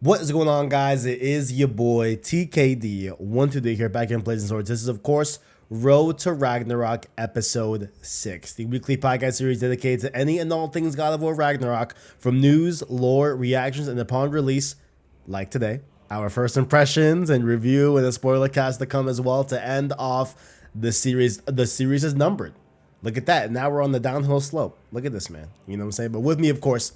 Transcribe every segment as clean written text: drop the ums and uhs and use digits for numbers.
What is going on, guys? It is your boy TKD123 here, back in Blazing Swords. This is, of course, Road to Ragnarok Episode 6, the weekly podcast series dedicated to any and all things God of War Ragnarok, from news, lore, reactions, and upon release, like today, our first impressions and review and a spoiler cast to come as well to end off the series. The series is numbered. Look at that. Now we're on the downhill slope. Look at this, man. You know what I'm saying? But with me, of course,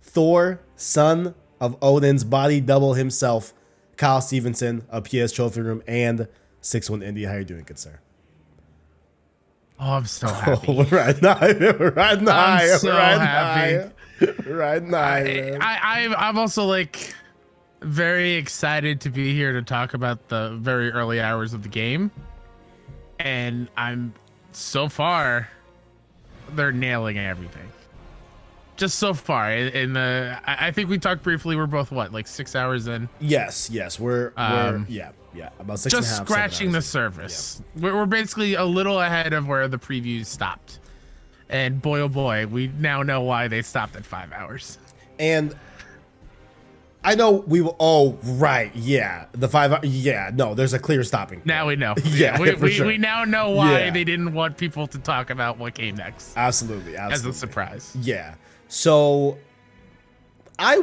Thor, son of Odin's body double himself, Kyle Stevenson of PS Trophy Room and 6-1 Indie. How you doing, good sir? Oh, I'm so happy. Oh, right now, right now, I'm so right happy. now, right now. I'm also like very excited to be here to talk about the very early hours of the game, and I'm so far they're nailing everything. Just so far in the, I think we talked briefly. We're both like 6 hours in. Yes, we're yeah, about 6 just and a half, scratching the surface. Yeah. We're basically a little ahead of where the previews stopped, and boy oh boy, we now know why they stopped at 5 hours. And I know we will. Oh, right, yeah, the 5 hours. Yeah, no, there's a clear stopping point. Now we know. Yeah, we now know why they didn't want people to talk about what came next. Absolutely. As a surprise. Yeah. So I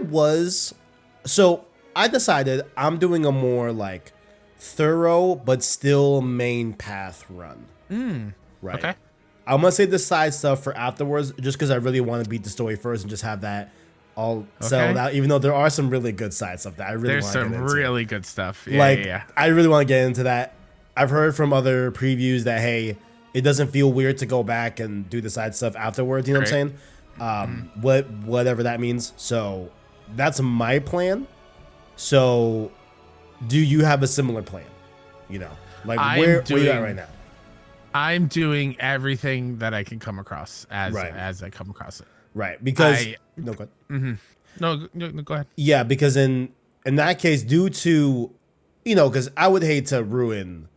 decided I'm doing a more like thorough but still main path run. Right. Okay. I'm gonna save the side stuff for afterwards, just because I really want to beat the story first and just have that all settled out. Even though there are some really good side stuff that I really want to get into. There's some really good stuff. Yeah, I really want to get into that. I've heard from other previews that hey, it doesn't feel weird to go back and do the side stuff afterwards. You know what I'm saying? Whatever that means. So that's my plan. So do you have a similar plan? You know, like where you at right now? I'm doing everything that I can come across as I come across it. Right. Because no, go ahead. No, go ahead. Yeah, because in that case, due to, you know, because I would hate to ruin,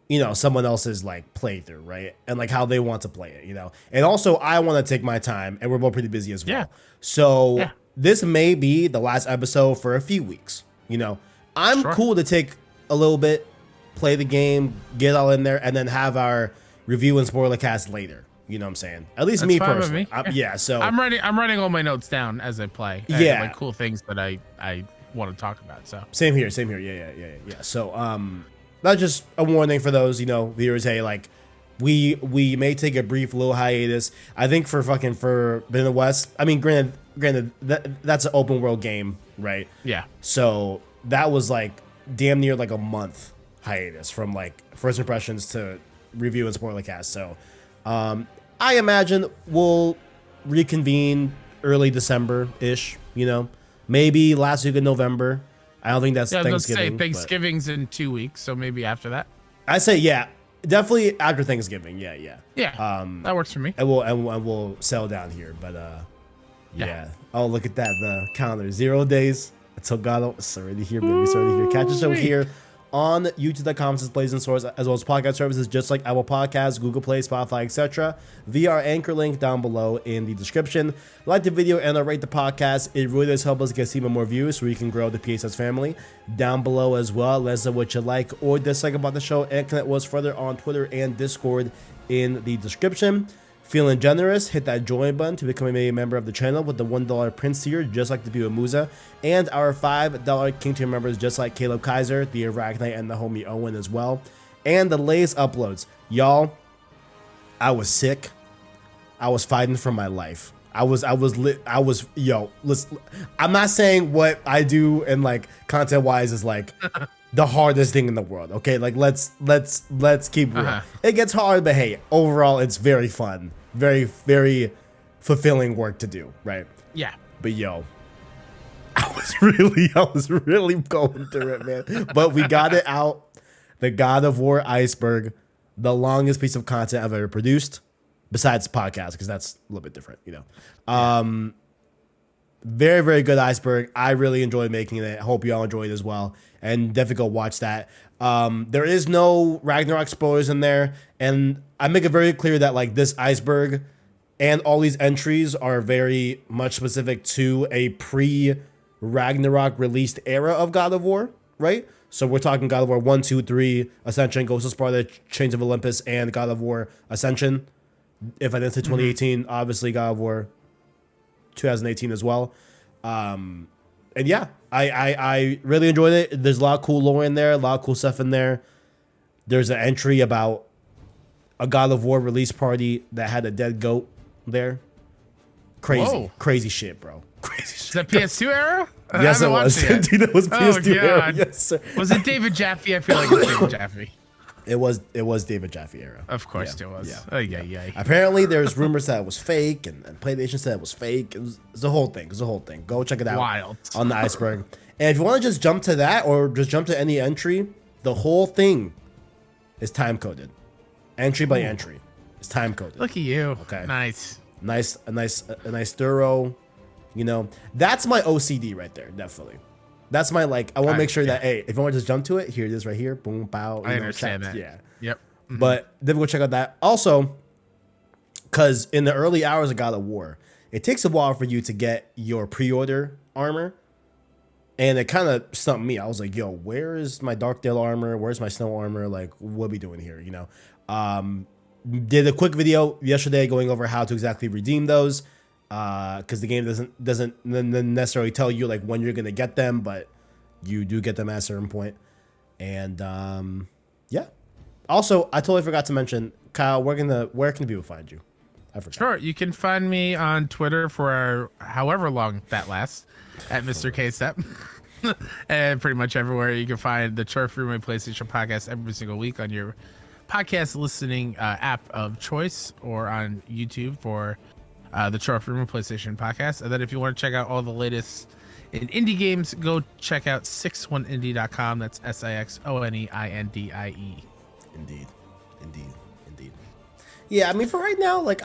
you know, someone else's like playthrough, right? And like how they want to play it, you know? And also I want to take my time, and we're both pretty busy as well. Yeah. So this may be the last episode for a few weeks, you know? I'm cool to take a little bit, play the game, get all in there, and then have our review and spoiler cast later. You know what I'm saying? At least me personally. So I'm writing all my notes down as I play. Like cool things that I want to talk about. So same here. Yeah. So that's just a warning for those, you know, viewers. Hey, like we may take a brief little hiatus. I think for the West. I mean, granted that's an open world game, right? Yeah. So that was like damn near like a month hiatus from like first impressions to review and spoiler cast. So I imagine we'll reconvene early December-ish, you know, maybe last week of November. I don't think that's Thanksgiving. Say Thanksgiving's in 2 weeks, so maybe after that. I say definitely after Thanksgiving. Yeah. That works for me. And we'll settle down here. But yeah. Oh, look at that, the calendar. 0 days until God. It's already here, baby. It's already here. Catch us over here on youtube.com/Blazing Swords, as well as podcast services just like Apple Podcasts, Google Play, Spotify, etc. via our anchor link down below in the description. Like the video and rate the podcast. It really does help us get even more views so we can grow the PSS family. Down below as well, let us know what you like or dislike about the show, and connect with us further on Twitter and Discord in the description. Feeling generous, hit that join button to become a member of the channel with the $1 Prince tier, just like the Biwa Musa, and our $5 King tier members, just like Caleb Kaiser, the Arachnite, and the homie Owen as well. And the latest uploads. Y'all, I was sick. I was fighting for my life. Yo, listen, I'm not saying what I do and like content wise is like the hardest thing in the world. Okay, like let's keep real. It gets hard, but hey, overall it's very fun, very, very fulfilling work to do, right? Yeah. But yo, I was really going through it, man. But we got it out. The God of War Iceberg, the longest piece of content I've ever produced, besides podcast, because that's a little bit different, you know. Very, very good Iceberg. I really enjoyed making it. I hope y'all enjoyed it as well. And definitely go watch that. There is no Ragnarok spoilers in there. And I make it very clear that like this Iceberg and all these entries are very much specific to a Ragnarok released era of God of War, right? So we're talking God of War 1, 2, 3, Ascension, Ghost of Sparta, Chains of Olympus, and God of War Ascension. If I didn't say 2018, obviously God of War 2018 as well. And yeah, I really enjoyed it. There's a lot of cool lore in there, a lot of cool stuff in there. There's an entry about a God of War release party that had a dead goat there. Crazy shit, bro. Crazy shit. Is that PS2 era? Yes, it was. Indeed, that was PS2 era. Yes, sir. Was it David Jaffe? I feel like it's David Jaffe. It was David Jaffe era. Of course it was. Yeah. Yeah. Apparently, there's rumors that it was fake, and PlayStation said it was fake. It was the whole thing. Go check it out. Wild. On the iceberg. And if you want to just jump to that, or just jump to any entry, the whole thing is time coded. Entry by entry is time coded. Look at you. Okay. Nice. A nice thorough. You know, that's my OCD right there. Definitely. That's my I want to make sure that, hey, if you want to just jump to it, here it is right here. Boom, pow. I understand that. Yeah. Yep. Mm-hmm. But then go check out that. Also, because in the early hours of God of War, it takes a while for you to get your pre-order armor. And it kind of stumped me. I was like, yo, where is my Darkdale armor? Where's my snow armor? Like, what are we doing here? You know? Did a quick video yesterday going over how to exactly redeem those. Because the game doesn't necessarily tell you like when you're gonna get them, but you do get them at a certain point. And yeah. Also, I totally forgot to mention, Kyle, where can people find you? I forgot. Sure, you can find me on Twitter for however long that lasts at Mr. KStep. And pretty much everywhere you can find the Chore Free My PlayStation podcast every single week on your podcast listening app of choice, or on YouTube for the Chore Free My PlayStation podcast. And then if you want to check out all the latest in indie games, go check out 61indie.com. That's SIXONEINDIE. Indeed. Yeah, I mean, for right now, like,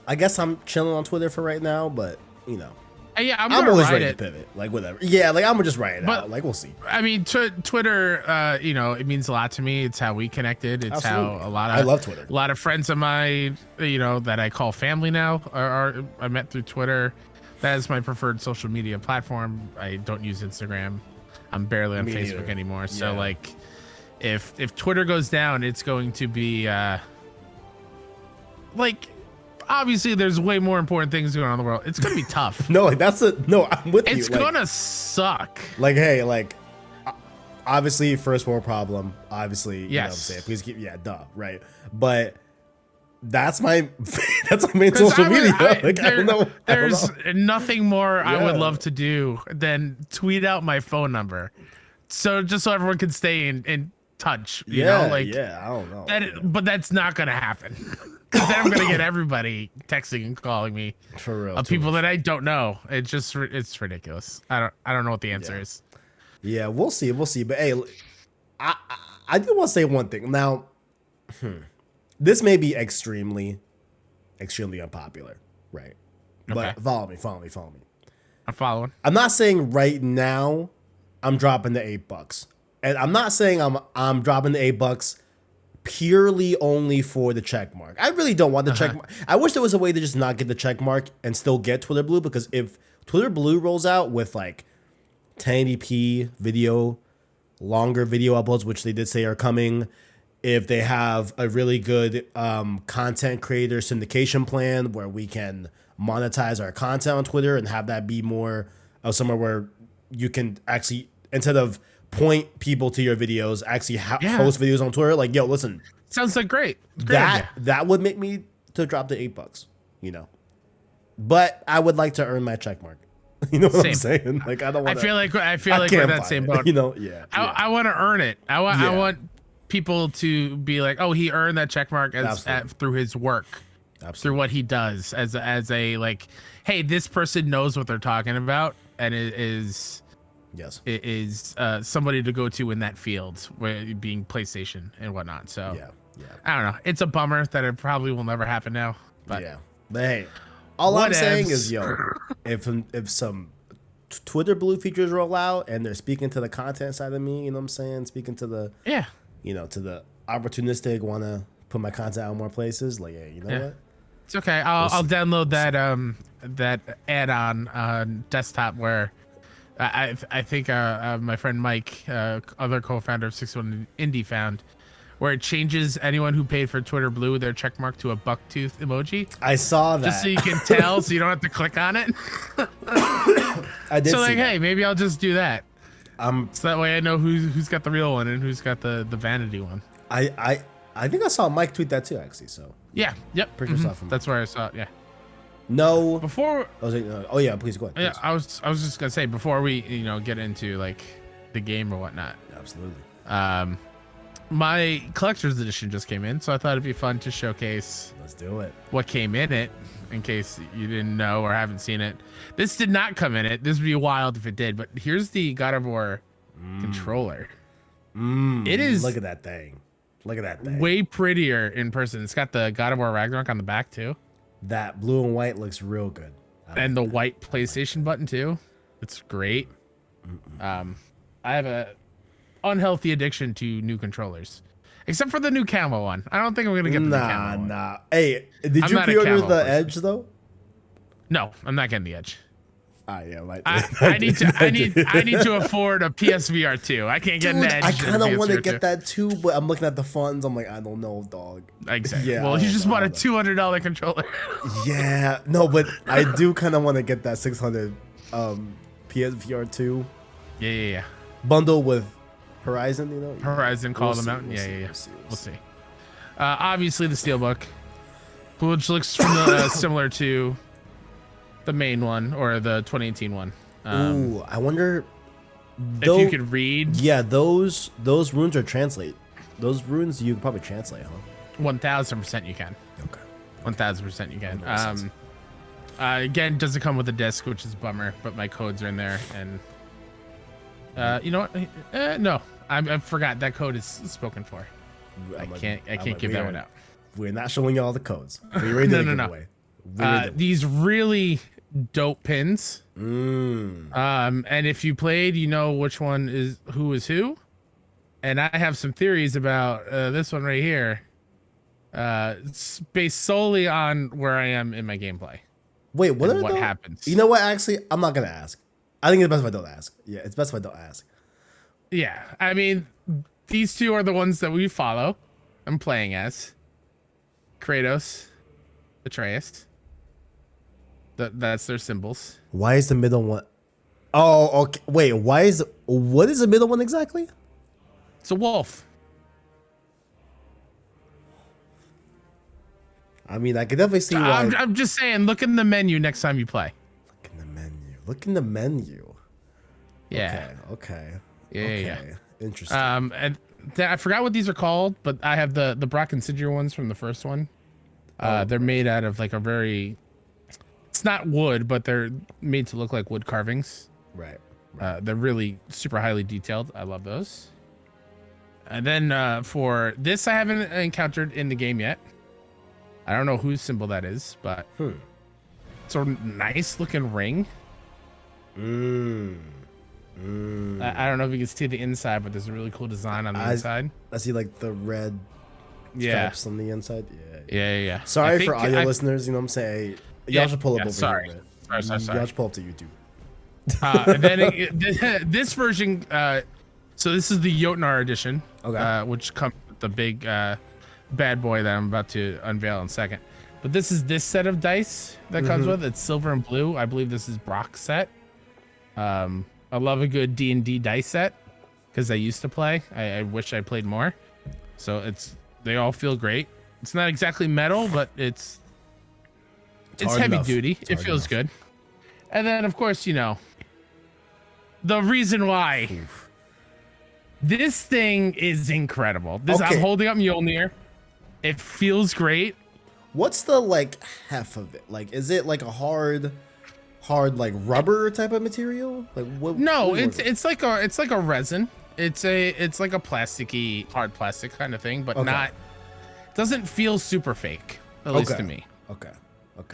I guess I'm chilling on Twitter for right now, but, you know. Yeah, I'm always ready to pivot. Like, whatever. Yeah, like, I'm just write it out. Like, we'll see. I mean, Twitter, you know, it means a lot to me. It's how we connected. It's Absolutely. how I love Twitter. A lot of friends of mine, you know, that I call family now I met through Twitter. That is my preferred social media platform. I don't use Instagram. I'm barely on Facebook anymore. So, like, if Twitter goes down, it's going to be, like, obviously there's way more important things going on in the world. It's gonna be tough. I'm with you. It's gonna suck. Like, hey, like, obviously first world problem, obviously, you know what I'm Yes. saying? Please keep, duh, right? But that's my main social media. I don't know. There's nothing more I would Yeah. love to do than tweet out my phone number, so everyone can stay in touch. You know, like, I don't know. but that's not gonna happen. Because then I'm gonna get everybody texting and calling me For real. people that I don't know. It's ridiculous. I don't know what the answer is. Yeah, we'll see. But hey, I do want to say one thing. Now, this may be extremely unpopular, right? But follow me. I'm following. I'm not saying right now I'm dropping the $8, and I'm not saying I'm dropping the $8 purely only for the check mark. I really don't want the check mark. I wish there was a way to just not get the check mark and still get Twitter Blue, because if Twitter Blue rolls out with like 1080p video, longer video uploads, which they did say are coming, if they have a really good content creator syndication plan where we can monetize our content on Twitter and have that be more of somewhere where you can actually, instead of point people to your videos, actually post videos on Twitter. Like, yo, listen, Sounds like great. That would make me to drop the $8, you know. But I would like to earn my check mark. You know what I'm saying? Like, I don't want. I feel like we're that same boat. You know, I want to earn it. I want people to be like, oh, he earned that check mark through his work, through what he does as a like, hey, this person knows what they're talking about and it is somebody to go to in that field, where being PlayStation and whatnot. So I don't know. It's a bummer that it probably will never happen now. But but hey, all I'm saying is, yo, if some Twitter Blue features roll out and they're speaking to the content side of me, you know what I'm saying? Speaking to the you know, to the opportunistic, want to put my content out in more places. Like, yeah, you know what? It's okay. I'll download that that add-on desktop where I think my friend Mike, other co-founder of 61 Indie, found where it changes anyone who paid for Twitter Blue their check mark to a buck tooth emoji. I saw that. Just so you can tell, so you don't have to click on it. I did. So see like, that. hey, maybe I'll just do that. So that way I know who's got the real one and who's got the vanity one. I think I saw Mike tweet that too, actually. So Yeah. Yep. pretty sure saw from That's where I saw it. Yeah. no. Before. I was like, oh yeah, please go ahead. Yeah, Please. I was just gonna say before we get into like the game or whatnot. Absolutely. My collector's edition just came in, so I thought it'd be fun to showcase. Let's do it. What came in it, in case you didn't know or haven't seen it. This did not come in it. This would be wild if it did. But here's the God of War controller. It is. Look at that thing. Look at that thing. Way prettier in person. It's got the God of War Ragnarok on the back too. That blue and white looks real good. And the white PlayStation button too. It's great. I have a unhealthy addiction to new controllers, except for the new camo one. I don't think I'm gonna get the new camo one. Nah. Hey, did I'm you not a pre-order camo the person. Edge though? No, I'm not getting the Edge. Yeah, right. I need to afford a PSVR 2. I can't get an Edge. I kind of want to PSVR 2. get that too, but I'm looking at the funds. I'm like, I don't know, dog. Exactly. Yeah, Well, I you don't just know, bought I a don't know. $200 controller. Yeah, no, but I do kind of want to get that 600 PSVR 2 Yeah. bundle with Horizon. You know, Horizon Call of the Mountain. Yeah. We'll see. Obviously the Steelbook, which looks similar to the main one or the 2018 one. Ooh, I wonder if you could read. Yeah, those runes are translate. Those runes you could probably translate, huh? 1000% you can. Okay. 1000% you can. Again, doesn't come with a disc, which is a bummer, but my codes are in there. And you know what? No, I forgot that code is spoken for. I can't give that one out. We're not showing you all the codes. We already did a giveaway. These really dope pins. And if you played, you know which one is who. And I have some theories about this one right here. It's based solely on where I am in my gameplay. Wait, what happens? You know what? Actually, I'm not gonna ask. I think it's best if I don't ask. Yeah, it's best if I don't ask. Yeah, I mean, these two are the ones that we follow. I'm playing as Kratos, Atreus. That's their symbols. Why is the middle one? Oh, okay. Wait, what is the middle one exactly? It's a wolf. I mean, I could definitely see why. I'm just saying, look in the menu next time you play. Look in the menu. Yeah. Okay. Yeah. Interesting. And I forgot what these are called, but I have the Brock and Sigil ones from the first one. They're made out of like a very. It's not wood, but they're made to look like wood carvings. Right. They're really super highly detailed. I love those. And then for this, I haven't encountered in the game yet. I don't know whose symbol that is, but it's a nice looking ring. I don't know if you can see the inside, but there's a really cool design on the inside. I see like the red stripes on the inside. Yeah. Sorry for audio listeners, you know what I'm saying? Y'all should pull up over sorry. here. Sorry. Y'all should pull up to YouTube. And then this version, so this is the Jotnar edition, which comes with the big bad boy that I'm about to unveil in a second. But this is this set of dice that comes with. It's silver and blue. I believe this is Brock's set. I love a good D&D dice set because I used to play. I wish I played more. So they all feel great. It's not exactly metal, but it's heavy duty. It feels good. And then, of course, the reason why this thing is incredible. I'm holding up Mjolnir. It feels great. What's the heft of it? Is it like a hard like rubber type of material? No, it's like a resin. It's like a plasticky, hard plastic kind of thing, but not. Doesn't feel super fake, at least to me. Okay.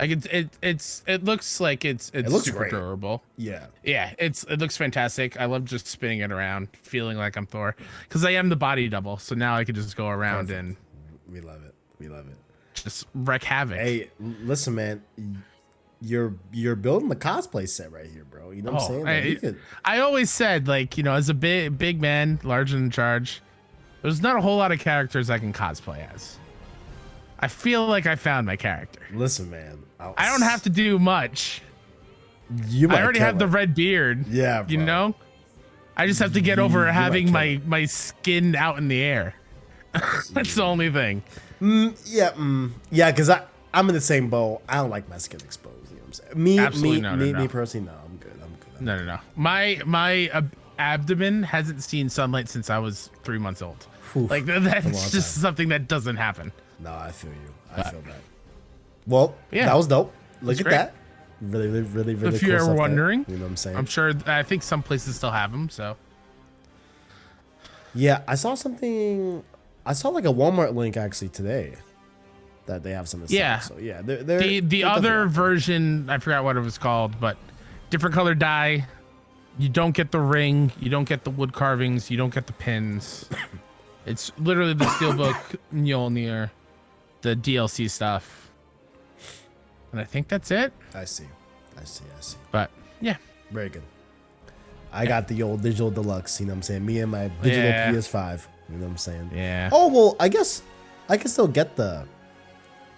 It looks like it's super great. Durable. Yeah. It looks fantastic. I love just spinning it around, feeling like I'm Thor, because I am the body double. So now I can just go around and we love it. just wreak havoc. Hey, listen, man. you're building the cosplay set right here, bro. You know what I'm saying? Like, you could, I always said, like, you know, as a big man, large and in charge, there's not a whole lot of characters I can cosplay as. I feel like I found my character. listen, man. I don't have to do much. You might I already kill have the it. red beard. Yeah, you bro. know, I just have to get over you having might my skin out in the air. That's the only thing. Yeah, because I'm in the same boat. I don't like my skin exposed. You know what I'm saying? Absolutely no. Me personally, no. I'm good. No. My abdomen hasn't seen sunlight since I was 3 months old. Oof, Like that's just something that doesn't happen. No, I feel you. I feel that. Well, Yeah. that was dope. Look at great. that. Really If cool you're stuff there. wondering, You know what I'm saying? I'm sure. I think some places still have them. So Yeah, I saw something. I saw like a Walmart link actually today that they have some. Yeah. So yeah, the other version, I forgot what it was called, but different color dye. You don't get the ring. You don't get the wood carvings. You don't get the pins. It's literally the Steelbook Mjolnir, the DLC stuff, and I think that's it. I see. But yeah, Very good. I got the old digital deluxe. You know what I'm saying? Me and my digital Yeah. PS5. You know what I'm saying? yeah. Oh well, I guess I can still get the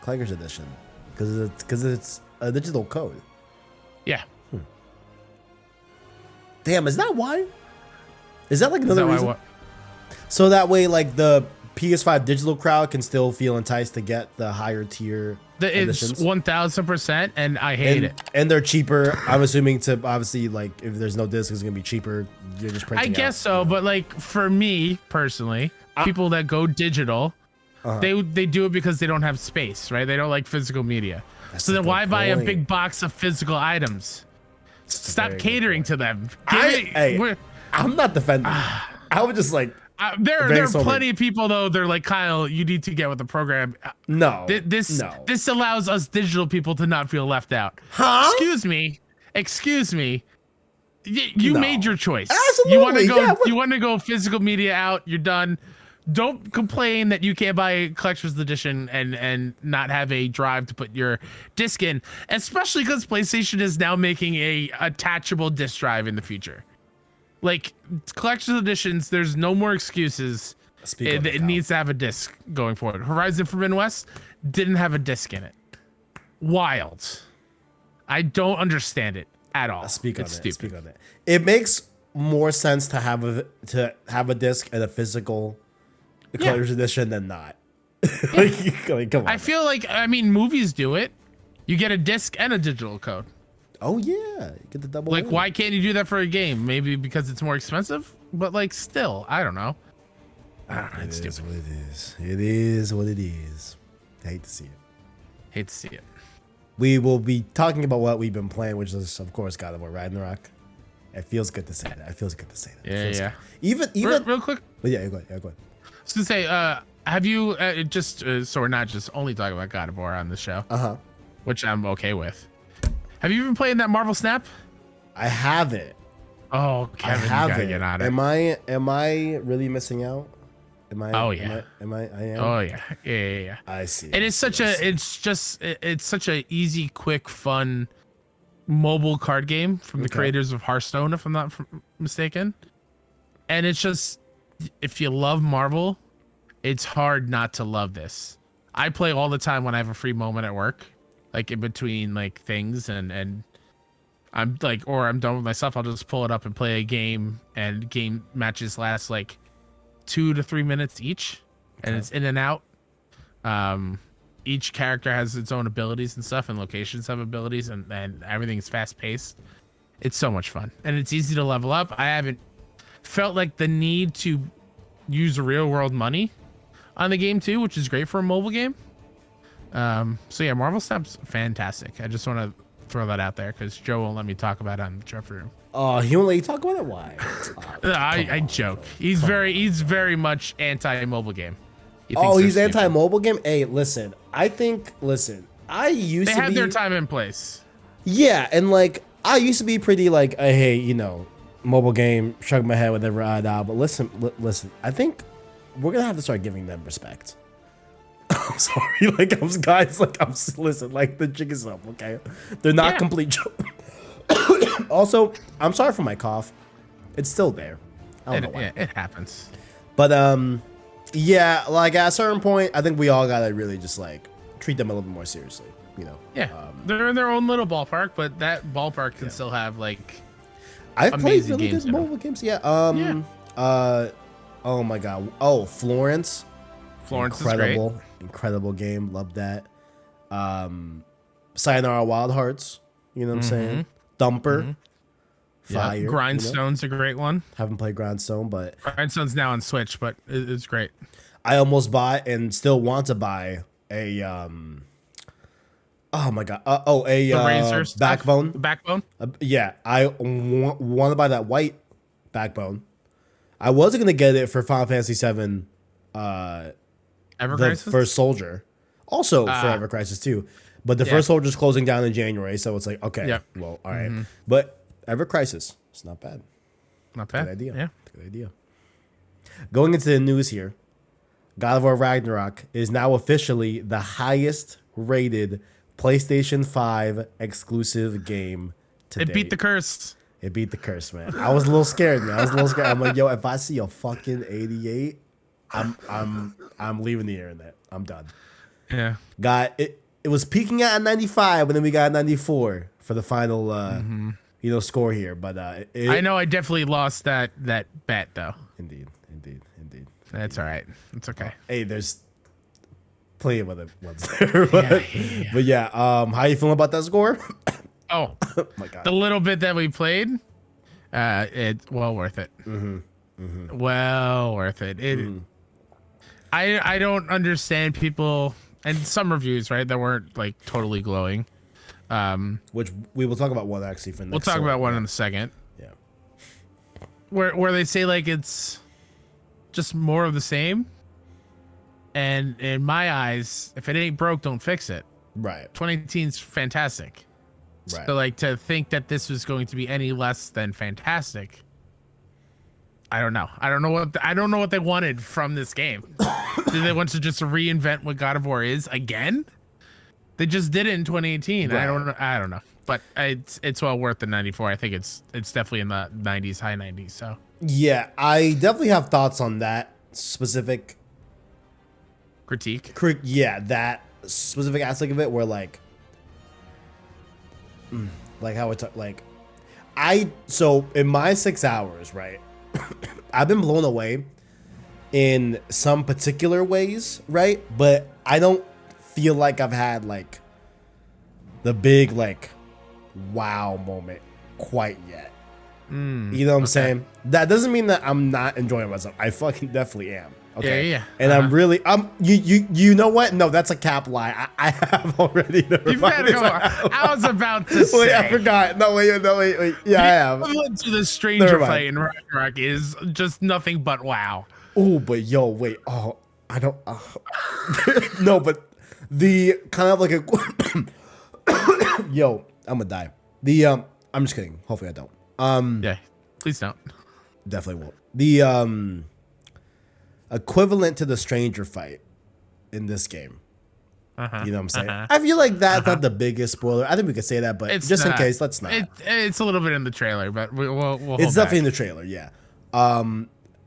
Collector's Edition because it's a digital code. Yeah. Damn, is that why? Is that like another reason? What? So that way, like the PS5 digital crowd can still feel enticed to get the higher tier It's editions. 1000%, and I hate it. And they're cheaper. I'm assuming to obviously like if there's no disc, it's gonna be cheaper. You're just printing. I guess so, but like for me personally, people that go digital, they do it because they don't have space, right? They don't like physical media. So then why buy a big box of physical items? Stop catering to them. I'm not defending. I would just like there are plenty of people though. They're like, Kyle, you need to get with the program. no. This allows us digital people to not feel left out. Huh? Excuse me. You No. made your choice. Absolutely. You want to go. Yeah, You want to go physical media out. You're done. Don't complain that you can't buy a collector's edition and not have a drive to put your disc in, especially because PlayStation is now making a attachable disc drive in the future. Like collector's editions, there's no more excuses. It needs to have a disc going forward. Horizon Forbidden West didn't have a disc in it. Wild. I don't understand it at all. Speak on that. It makes more sense to have a disc and a physical collector's edition than not. Like, come on. I feel like, I mean, movies do it. You get a disc and a digital code. Oh yeah, you get the double. Like, win. why can't you do that for a game? Maybe because it's more expensive, but like, still, I don't know. It's It is stupid. what it is. It is what it is. I hate to see it. Hate to see it. We will be talking about what we've been playing, which is of course God of War Ragnarok. It feels good to say that. It feels good to say that. Yeah. Good. Even. Real quick. But yeah, go ahead. I was gonna say, have you so we're not just only talking about God of War on the show, which I'm okay with. Have you been playing that Marvel Snap? I have it. Oh, Kevin, you gotta get on it. Am I really missing out? Am I? Oh, yeah. I am. Oh yeah. I see. It is such it's such a easy, quick, fun mobile card game from the creators of Hearthstone, if I'm not mistaken. And it's just, if you love Marvel, it's hard not to love this. I play all the time when I have a free moment at work, like in between like things, and I'm like, or I'm done with myself, I'll just pull it up and play a game, and game matches last like 2 to 3 minutes each, and it's in and out. Each character has its own abilities and stuff, and locations have abilities, and everything's fast paced. It's so much fun, and it's easy to level up. I haven't felt like the need to use real world money on the game too, which is great for a mobile game. So yeah, Marvel Snap's fantastic. I just want to throw that out there because Joe won't let me talk about it on the Trophy Room. Oh, he won't let you talk about it? Why? I joke. He's very much anti-mobile game. He's anti-mobile game? Hey, listen. I used to be... They have their time and place. Yeah, and like, I used to be pretty like, hey, mobile game, shrug my head, whatever, but listen, I think we're gonna have to start giving them respect. I'm sorry, like guys, like listen, like the jig is up, okay? They're not complete joke. Also, I'm sorry for my cough. It's still there. I don't know why. Yeah, it happens. But yeah, like at a certain point, I think we all gotta really just like treat them a little bit more seriously, you know? Yeah, they're in their own little ballpark, but that ballpark can still have like I've played amazing really games good in 'em. mobile games. Yeah. Oh my god. Oh, Florence. Florence Incredible, is great. incredible game. Love that. Sayonara Wild Hearts. You know what I'm saying? Thumper. Fire. Yep. Grindstone's a great one. Haven't played Grindstone, but Grindstone's now on Switch, but it's great. I almost bought and still want to buy a oh my god. The Razor stuff? Backbone. The Backbone. Yeah, I want to buy that white Backbone. I wasn't gonna get it for Final Fantasy VII. Ever The Crisis? First Soldier, also Forever Crisis 2, but the First Soldier's closing down in January, so it's like okay, well, all right, but Ever Crisis, it's not bad. Not bad. Good idea. Yeah. Good idea. Going into the news here, God of War Ragnarok is now officially the highest rated PlayStation 5 exclusive game to It beat the curse. It beat the curse, man. I was a little scared, man. I'm like, yo, if I see a fucking 88, I'm leaving the internet. I'm done. Yeah. Got it. It was peaking at a 95, and then we got a 94 for the final, score here. But I know I definitely lost that bet though. Indeed. That's all right. It's okay. Hey, there's plenty of other ones there. But yeah, how you feeling about that score? Oh, My God. the little bit that we played, it's well worth it. Well worth it. I don't understand people and some reviews, right, that weren't like totally glowing. Which we will talk about one actually for next. We'll talk about one in a second. Yeah. Where they say like it's just more of the same. And in my eyes, if it ain't broke, don't fix it. Right. 2018's fantastic. Right. So like to think that this was going to be any less than fantastic. I don't know. I don't know what they wanted from this game. Did they want to just reinvent what God of War is again? They just did it in 2018. Right. I don't know. But it's well worth the 94. I think it's definitely in the 90s, high 90s. So Yeah, I definitely have thoughts on that specific critique. that specific aspect of it where like how it's like so in my 6 hours, right? I've been blown away in some particular ways, right? But I don't feel like I've had like the big like wow moment quite yet. You know what I'm saying? That doesn't mean that I'm not enjoying myself. I fucking definitely am. Okay. Yeah. And I'm really you know what? No, that's a cap lie. I have already. You've had to go. I was about to say. Wait, I forgot. No, wait. Yeah, I have. Equivalent to the stranger fight in Ragnarok is just nothing but wow. Oh, but yo, wait. Oh, I don't. No, but the kind of like a. Yo, I'm gonna die. I'm just kidding. Hopefully, I don't. Yeah, please don't. Definitely won't. The equivalent to the stranger fight in this game. You know what I'm saying? I feel like that's not the biggest spoiler. I think we could say that, but just in case, let's not. It's a little bit in the trailer, but we'll it's definitely in the trailer, yeah.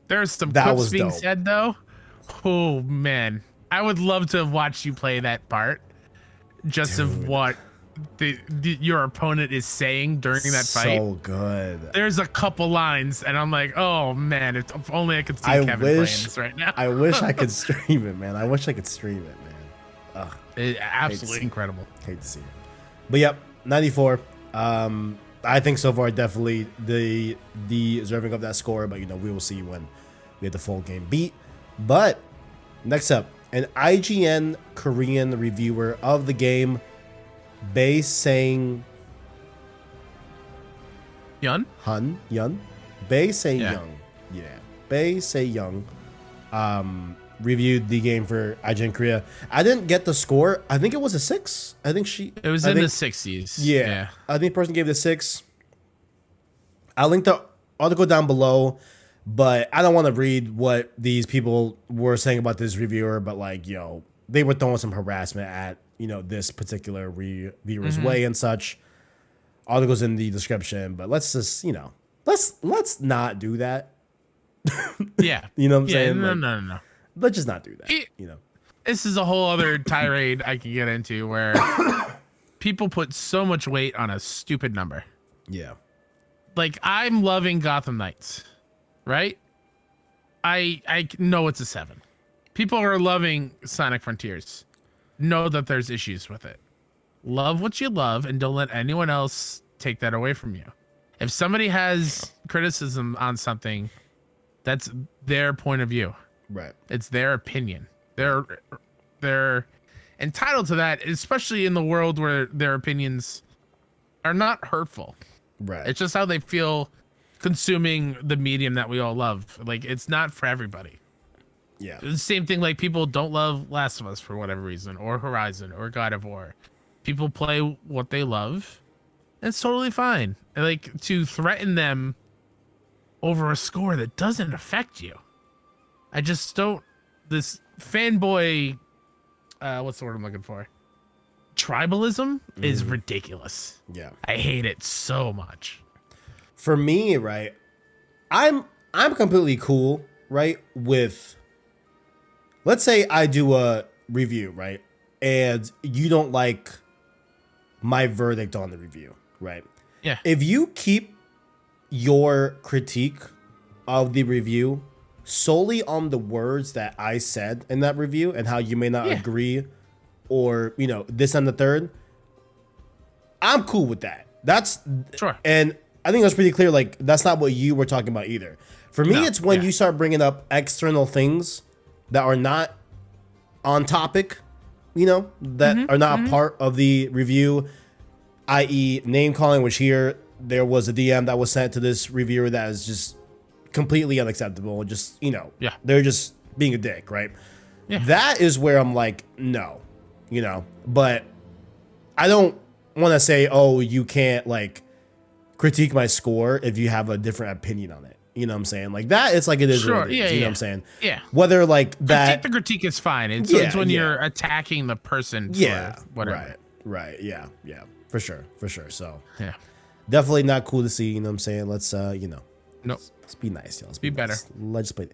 There's some clips being said though. Oh man, I would love to have watched you play that part, just of what your opponent is saying during that fight. So good. There's a couple lines, and I'm like, oh man, if only I could see Kevin playing this right now. I wish I could stream it, man. Ugh. Absolutely incredible. Hate to see it. But yep, 94. I think so far definitely the deserving of that score, but we will see when we get the full game beat. But next up, an IGN Korean reviewer of the game, Bae saying Yun? Bae say Young. Yeah. Bae say Young. Reviewed the game for IGN Korea. I didn't get the score. I think it was a 6. It was in the 60s. Yeah. I think the person gave it a 6. I'll link the article down below, but I don't want to read what these people were saying about this reviewer, but like, they were throwing some harassment at, you know, this particular reviewer's way and such. Articles in the description, but let's just, you know, let's not do that. Yeah. You know what I'm saying? No. Let's just not do that. You know, This is a whole other tirade I can get into where people put so much weight on a stupid number. yeah, Like, I'm loving Gotham Knights, right? I know it's a 7. People are loving Sonic Frontiers. Know that there's issues with it. Love what you love and don't let anyone else take that away from you. If somebody has criticism on something, that's their point of view. right. It's their opinion. They're entitled to that, especially in the world where their opinions are not hurtful. Right. It's just how they feel consuming the medium that we all love. Like, it's not for everybody. Yeah. It's the same thing, like, people don't love Last of Us for whatever reason, or Horizon, or God of War. People play what they love. It's totally fine. Like, to threaten them over a score that doesn't affect you. I just don't. This fanboy, what's the word I'm looking for? Tribalism is ridiculous. Yeah. I hate it so much. For me, right, I'm completely cool, right, with, let's say I do a review, right, and you don't like my verdict on the review, right? Yeah. If you keep your critique of the review solely on the words that I said in that review and how you may not agree or, you know, this and the third, I'm cool with that. That's Sure. And I think that's pretty clear. Like, that's not what you were talking about either. For me, it's when you start bringing up external things that are not on topic, you know, that are not a part of the review, i.e. name calling, which here there was a DM that was sent to this reviewer that is just completely unacceptable. Just, you know, they're just being a dick, right? Yeah. That is where I'm like, no, you know, but I don't want to say, oh, you can't like critique my score if you have a different opinion on it. You know what I'm saying? Like that, it's like it is what it is. You know what I'm saying? Yeah. Whether like that. The critique is fine. It's when you're attacking the person. For whatever. Right. Yeah. For sure. So yeah, definitely not cool to see. You know what I'm saying? Let's you know. Nope. Let's be nice, y'all. Let's be better. Nice. Let's play.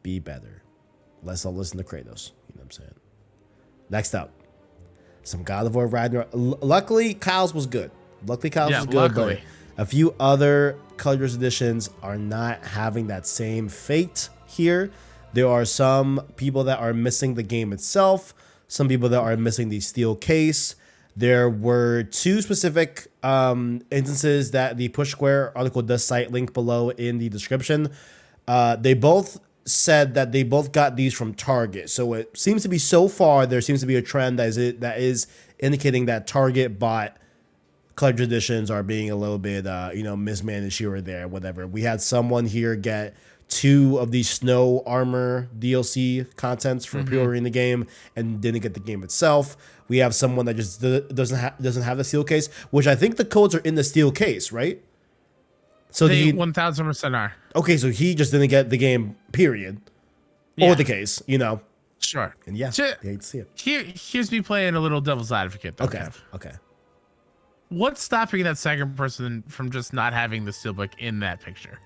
Be better. Let's all listen to Kratos. You know what I'm saying? Next up, some God of War Ragnarok. Luckily, Kyle's was good. Was good. Luckily. But a few other colorless editions are not having that same fate here. There are some people that are missing the game itself. Some people that are missing the steel case. There were 2 specific instances that the Push Square article does cite, link below in the description. They both said that they both got these from Target. So it seems to be, so far, there seems to be a trend that is indicating that Target bought collector's editions are being a little bit, you know, mismanaged here or there, whatever. We had someone here get 2 of these snow armor DLC contents for pre-ordering the game and didn't get the game itself. We have someone that just doesn't have the steel case, which I think the codes are in the steel case, right? So they 1000% are. Okay, so he just didn't get the game, period. Or the case, you know. Sure. And yeah, you hate to see it. Here's me playing a little devil's advocate, though, Okay. Kev. Okay. What's stopping that second person from just not having the steelbook in that picture?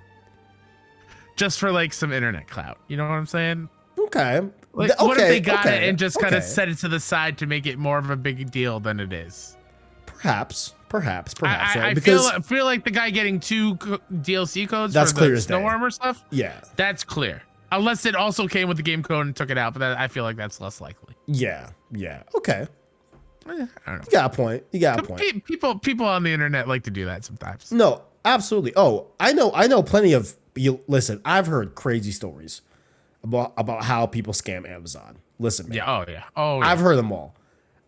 Just for like some internet clout. You know what I'm saying? Okay. Like, what if they got it and just kind of set it to the side to make it more of a big deal than it is? Perhaps. I feel like the guy getting 2 DLC codes that's for clear the snow armor stuff. Yeah. That's clear. Unless it also came with the game code and took it out, but I feel like that's less likely. Yeah. Okay. I don't know. You got a point. People on the internet like to do that sometimes. No, absolutely. Oh, I know plenty of listen, I've heard crazy stories about how people scam Amazon. Listen, man. Yeah. I've heard them all.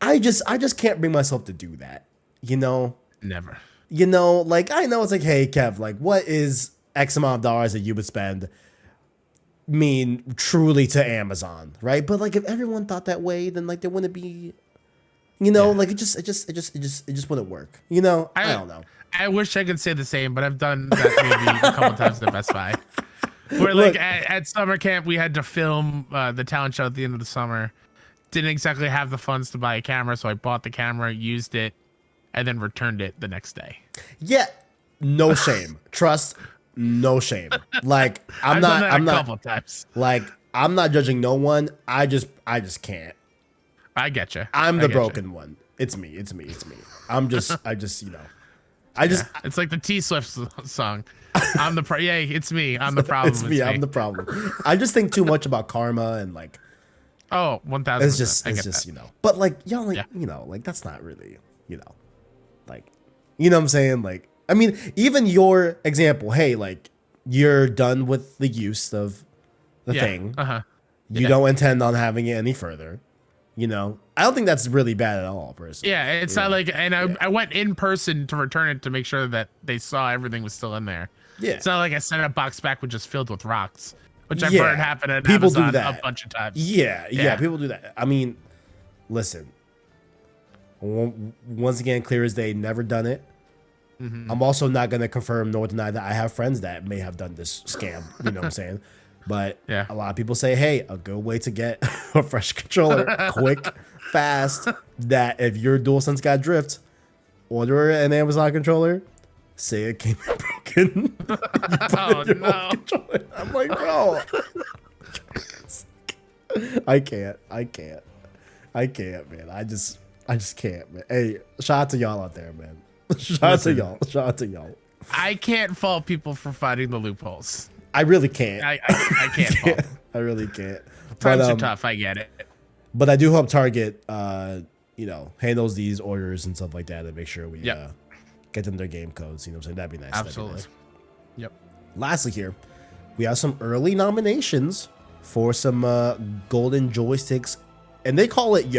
I just can't bring myself to do that. You know? Never. You know, like I know it's like, hey Kev, like what is X amount of dollars that you would spend mean truly to Amazon, right? But like if everyone thought that way, then like there wouldn't be, you know, like it just wouldn't work. You know? I don't know. I wish I could say the same, but I've done that maybe a couple times at Best Buy. Where like at summer camp we had to film the talent show at the end of the summer, didn't exactly have the funds to buy a camera, so I bought the camera, used it, and then returned it the next day. Yeah, no shame. Trust, no shame. Like I've done that a couple times. Like I'm not judging no one. I just can't. I get you. I'm the broken one. It's me. I just it's like the T Swift song. I'm the it's me. I'm the problem. It's me. I'm the problem. I just think too much about karma and like. Oh, 1000%. It's just you know. But like y'all like you know like that's not really you know, like you know what I'm saying like I mean even your example. Hey, like you're done with the use of the thing. You don't intend on having it any further. You know, I don't think that's really bad at all, personally. Yeah, it's not like, and I went in person to return it to make sure that they saw everything was still in there. Yeah, it's not like I sent a box back with just filled with rocks, which I've heard happen at people Amazon do that a bunch of times. Yeah, people do that. I mean, listen, once again, clear as day, never done it. I'm also not going to confirm nor deny that I have friends that may have done this scam. You know what I'm saying? But a lot of people say, hey, a good way to get a fresh controller, quick, fast, that if your DualSense got drift, order an Amazon controller, say it came in broken. Oh, no. I'm like, bro. I can't, man. I just can't, man. Hey, shout out to y'all out there, man. Shout out to y'all. I can't fault people for finding the loopholes. I really can't. I can't fault. I really can't. Times are tough. I get it. But I do hope Target, you know, handles these orders and stuff like that and make sure we get them their game codes. You know what I'm saying? That'd be nice. Absolutely. That'd be nice. Yep. Lastly here, we have some early nominations for some golden joysticks. And they call it,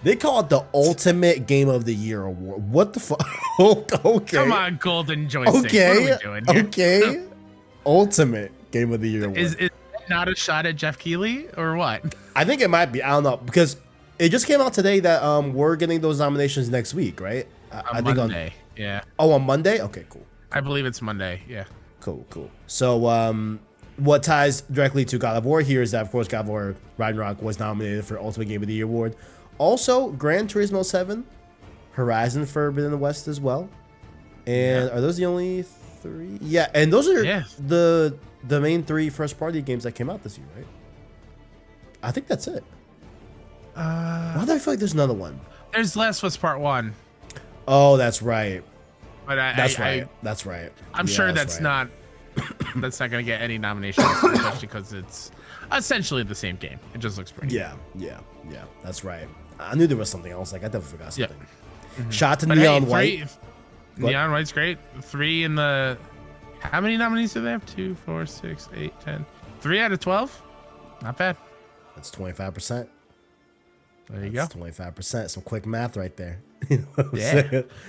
they call it the Ultimate Game of the Year Award. What the fuck? Okay. Come on, golden joystick. Okay. What are we doing here? Okay. Ultimate Game of the Year Award. Is not a shot at Jeff Keighley or what? I think it might be. I don't know because it just came out today that we're getting those nominations next week, right? I think Monday. Yeah. Oh, on Monday? Okay, cool. I believe it's Monday. Yeah. Cool. So what ties directly to God of War here is that of course God of War Ragnarok was nominated for Ultimate Game of the Year award. Also, Gran Turismo 7, Horizon Forbidden West as well. And are those the only 3? Yeah, and those are the main 3 first party games that came out this year, right? I think that's it. Why do I feel like there's another one? There's Last of Us Part 1. Oh, that's right. But that's right. I'm sure that's not that's not going to get any nominations, especially because it's essentially the same game. It just looks pretty. Yeah. That's right. I knew there was something else. Like I definitely forgot something. Yeah. Shot to Neon White. Neon White's great. 3 in the. How many nominees do they have? 2, 4, 6, 8, 10. 3 out of 12. Not bad. That's 25%. There you go. 25%. Some quick math right there.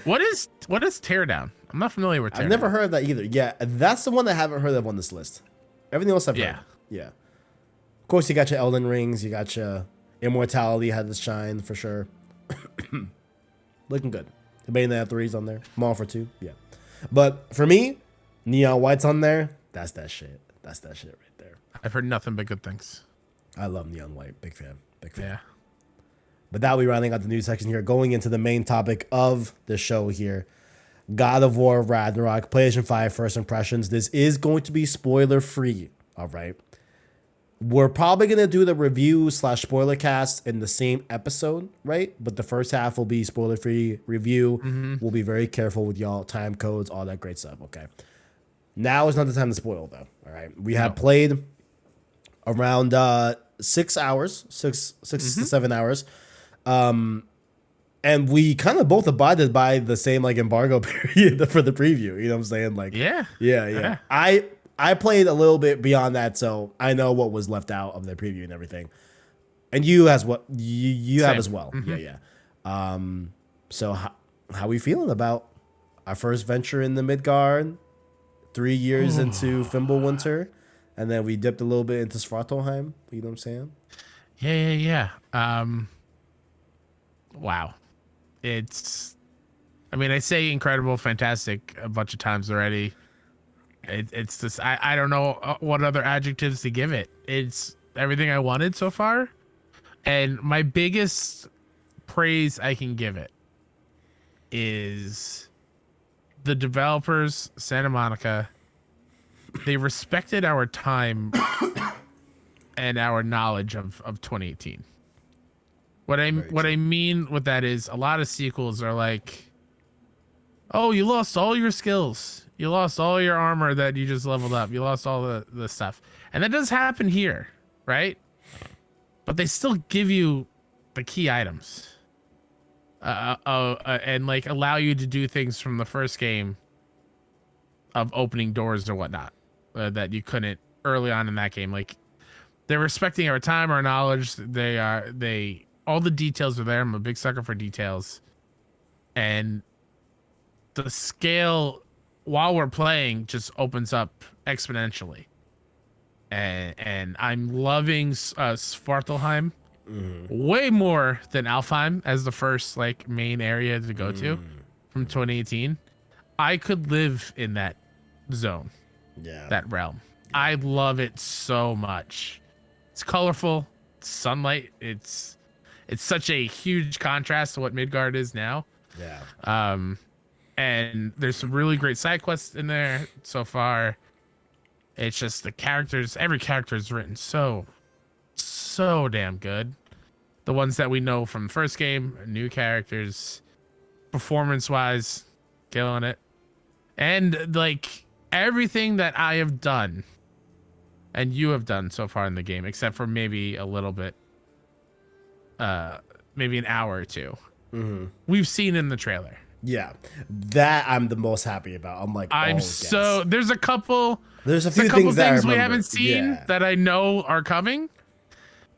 What is Teardown? I'm not familiar with Teardown. I've never heard of that either. Yeah, that's the one that I haven't heard of on this list. Everything else I've heard. Yeah. Of course, you got your Elden Rings. You got your Immortality had to shine for sure. Looking good. The Bayonetta 3's on there. Maul for 2. Yeah. But for me, Neon White's on there. That's that shit. That's that shit right there. I've heard nothing but good things. I love Neon White. Big fan. Yeah. But that we rounding out the news section here, going into the main topic of the show here. God of War Ragnarok, PlayStation 5 first impressions. This is going to be spoiler free. All right. We're probably going to do the review / spoiler cast in the same episode, right? But the first half will be spoiler free review. We'll be very careful with y'all, time codes, all that great stuff. Okay. Now is not the time to spoil though. All right. We have played around 6 hours, 6 to 7 hours. And we kind of both abided by the same like embargo period for the preview. You know what I'm saying? Like, yeah. I played a little bit beyond that, so I know what was left out of the preview and everything. And you as what you have as well. Yeah. So how we feeling about our first venture in the Midgard? 3 years into Fimbulwinter, and then we dipped a little bit into Svartalheim. You know what I'm saying? Yeah. Wow. I say incredible, fantastic a bunch of times already. It's just, I don't know what other adjectives to give it. It's everything I wanted so far. And my biggest praise I can give it is the developers, Santa Monica. They respected our time and our knowledge of 2018. What I mean with that is a lot of sequels are like, oh, you lost all your skills. You lost all your armor that you just leveled up. You lost all the stuff. And that does happen here, right? But they still give you the key items. And like allow you to do things from the first game of opening doors or whatnot that you couldn't early on in that game. Like they're respecting our time, our knowledge. They all the details are there. I'm a big sucker for details, and the scale while we're playing just opens up exponentially. And I'm loving Svartalheim way more than Alfheim as the first like main area to go to from 2018. I could live in that zone, that realm. I love it so much. It's colorful, it's sunlight. It's such a huge contrast to what Midgard is now. And there's some really great side quests in there so far. It's just the characters, every character is written so damn good. The ones that we know from the first game, new characters, performance wise, killing it. And like everything that I have done and you have done so far in the game, except for maybe a little bit, maybe an hour or two, we've seen in the trailer. Yeah, that I'm the most happy about. I'm like, there's a couple. There's a few things we haven't seen that I know are coming,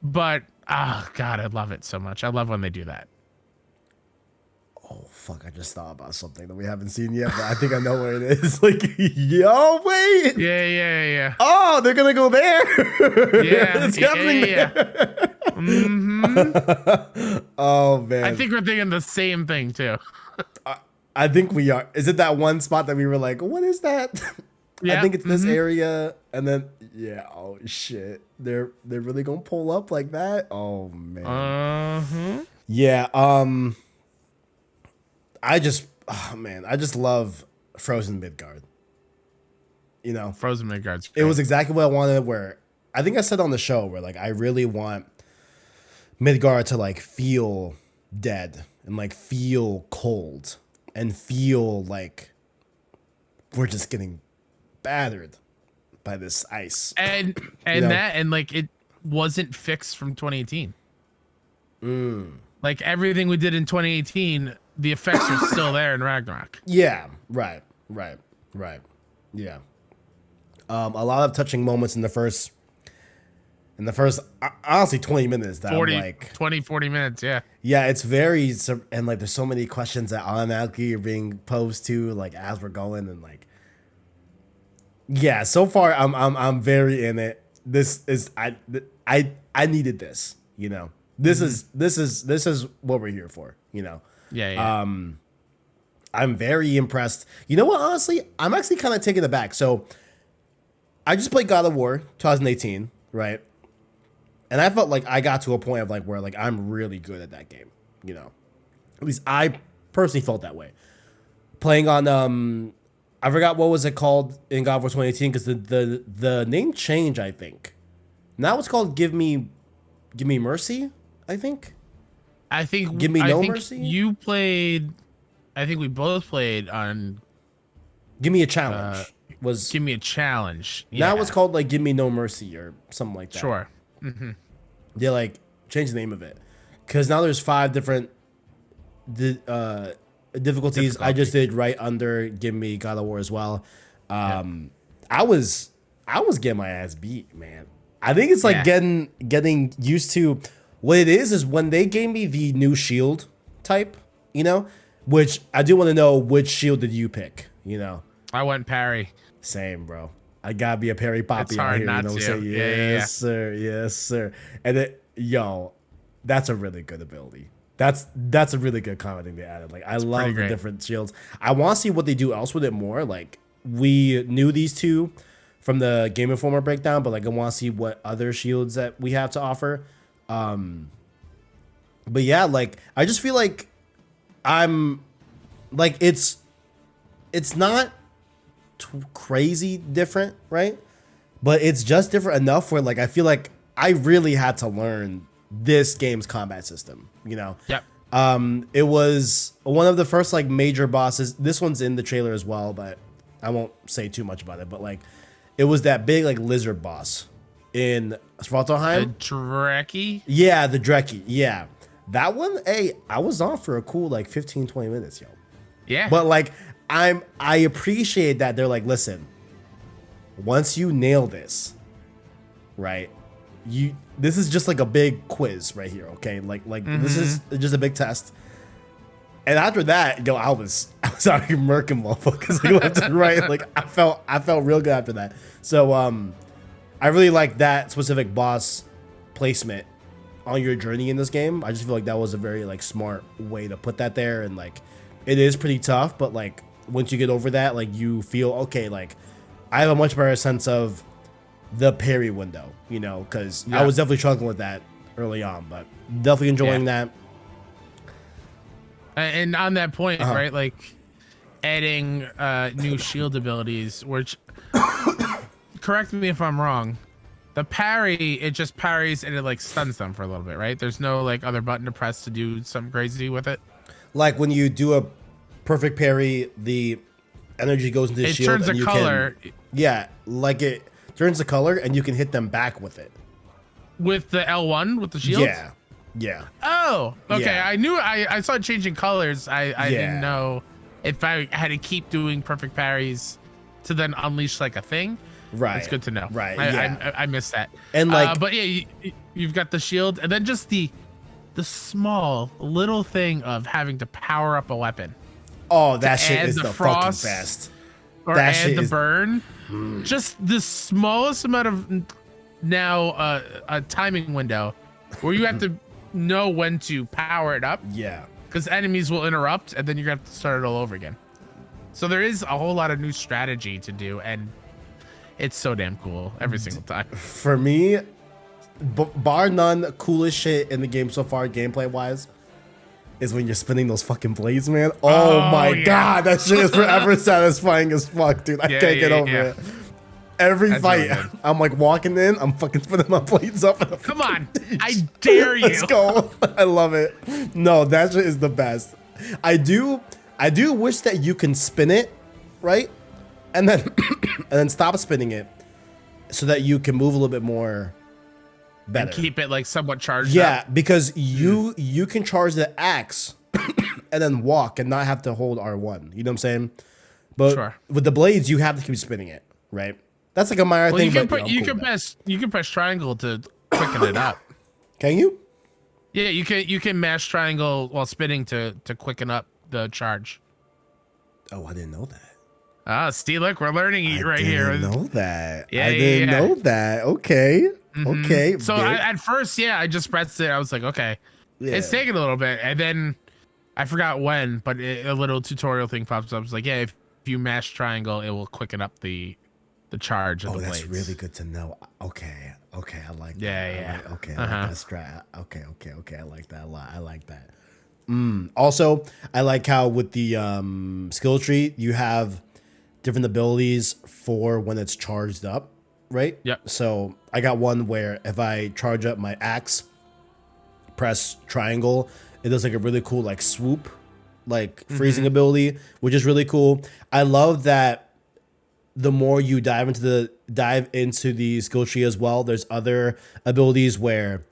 but God, I love it so much. I love when they do that. Oh fuck! I just thought about something that we haven't seen yet, but I think I know where it is. Like, yo, wait. Yeah. Oh, they're gonna go there. Yeah, it's happening there. Oh man, I think we're thinking the same thing too. I think we are. Is it that one spot that we were like, what is that? Yeah. I think it's this area, and then oh shit, they're really gonna pull up like that. Oh man. Yeah. I just love Frozen Midgard. You know, Frozen Midgard's great. It was exactly what I wanted. Where I think I said on the show where like I really want Midgard to like feel dead and like feel cold and feel like we're just getting battered by this ice. And You know? and like it wasn't fixed from 2018. Like everything we did in 2018, the effects are still there in Ragnarok. Yeah, right. Yeah. A lot of touching moments in the first honestly 20 minutes that 40 I'm like 40 minutes, yeah. Yeah, it's very, and like there's so many questions that automatically are being posed to like as we're going, and like yeah, so far I'm very in it. This is I needed this, you know. This is what we're here for, you know. Yeah. I'm very impressed. You know what, honestly, I'm actually kind of taken aback. So I just played God of War 2018, right? And I felt like I got to a point of like where like I'm really good at that game, you know. At least I personally felt that way. Playing on I forgot what was it called in God of War 2018 because the name changed, I think. Now it's called Give Me Mercy, I think. Give Me No Mercy. You played. I think we both played on. Give Me a Challenge. Give Me a Challenge. Now it's called like Give Me No Mercy or something like that. Sure. They like changed the name of it because now there's 5 different difficulties. I just did right under Give Me God of War as well. I was getting my ass beat, man. I think it's like getting used to what it is when they gave me the new shield type, you know, which I do want to know which shield did you pick, you know? I went parry. Same, bro. I gotta be a Perry Poppy It's out hard here. not You know what to. I'm saying? Yeah. Yes, sir. Yes, sir. And it, that's a really good ability. That's a really good comment thing they added. Like I love the different shields. I want to see what they do else with it more. Like we knew these two from the Game Informer breakdown, but like I want to see what other shields that we have to offer. But yeah, like I just feel like I'm like it's not crazy different, right? But it's just different enough where like I feel like I really had to learn this game's combat system, you know. Yep. It was one of the first like major bosses. This one's in the trailer as well, but I won't say too much about it. But like, it was that big like lizard boss in Svartalfheim. The Dreki? Yeah, the Dreki. Yeah, that one. Hey, I was on for a cool like 15, 20 minutes, yo. Yeah. But like, I appreciate that they're like, listen, once you nail this, right? This is just like a big quiz right here, okay? Like this is just a big test. And after that, yo, I was already murking motherfuckers like left and right. Like I felt real good after that. So I really like that specific boss placement on your journey in this game. I just feel like that was a very like smart way to put that there, and like it is pretty tough, but like once you get over that, like you feel okay, like I have a much better sense of the parry window, you know, because I was definitely struggling with that early on, but definitely enjoying that. And on that point, right, like adding new shield abilities, which correct me if I'm wrong, the parry, it just parries and it like stuns them for a little bit, right? There's no like other button to press to do something crazy with it. Like when you do a perfect parry, the energy goes into the shield. It turns the color. Yeah, like it turns the color and you can hit them back with it. With the L1, with the shield? Yeah. Yeah. Oh, okay. Yeah. I knew I saw it changing colors. I didn't know if I had to keep doing perfect parries to then unleash like a thing. Right. It's good to know. Right. I missed that. And like, but yeah, you've got the shield, and then just the small little thing of having to power up a weapon. Oh, that shit is the fucking best. Or that add the burn. Just the smallest amount of now a timing window where you have to know when to power it up. Yeah. Because enemies will interrupt, and then you're gonna have to start it all over again. So there is a whole lot of new strategy to do, and it's so damn cool every single time. For me, bar none, coolest shit in the game so far, gameplay wise, is when you're spinning those fucking blades, man. Oh my god, that shit is forever satisfying as fuck, dude. I can't get over it. Every fight, really I'm like walking in, I'm fucking spinning my blades up. And come on, I dare you. Let's go. I love it. No, that shit is the best. I do wish that you can spin it, right? And then stop spinning it so that you can move a little bit more better. And keep it like somewhat charged up. Yeah, because you can charge the axe and then walk and not have to hold R1. You know what I'm saying? But with the blades, you have to keep spinning it, right? That's like a minor thing. You can press triangle to quicken it up. Can you? Yeah, you can mash triangle while spinning to quicken up the charge. Oh, I didn't know that. Ah, see, look, we're learning right here. I didn't know that. Yeah, I didn't know that. Okay. Okay. So at first, I just pressed it. I was like, okay, it's taking a little bit. And then I forgot when, but a little tutorial thing pops up. It's like, yeah, if you mash triangle, it will quicken up the charge of the blades. That's really good to know. Okay. I like that. Yeah. Okay. I like that strat. Okay. I like that a lot. I like that. Also, I like how with the skill tree, you have different abilities for when it's charged up, right? Yep. So I got one where if I charge up my axe, press triangle, it does like a really cool like swoop, like freezing ability, which is really cool. I love that the more you dive into the skill tree as well, there's other abilities where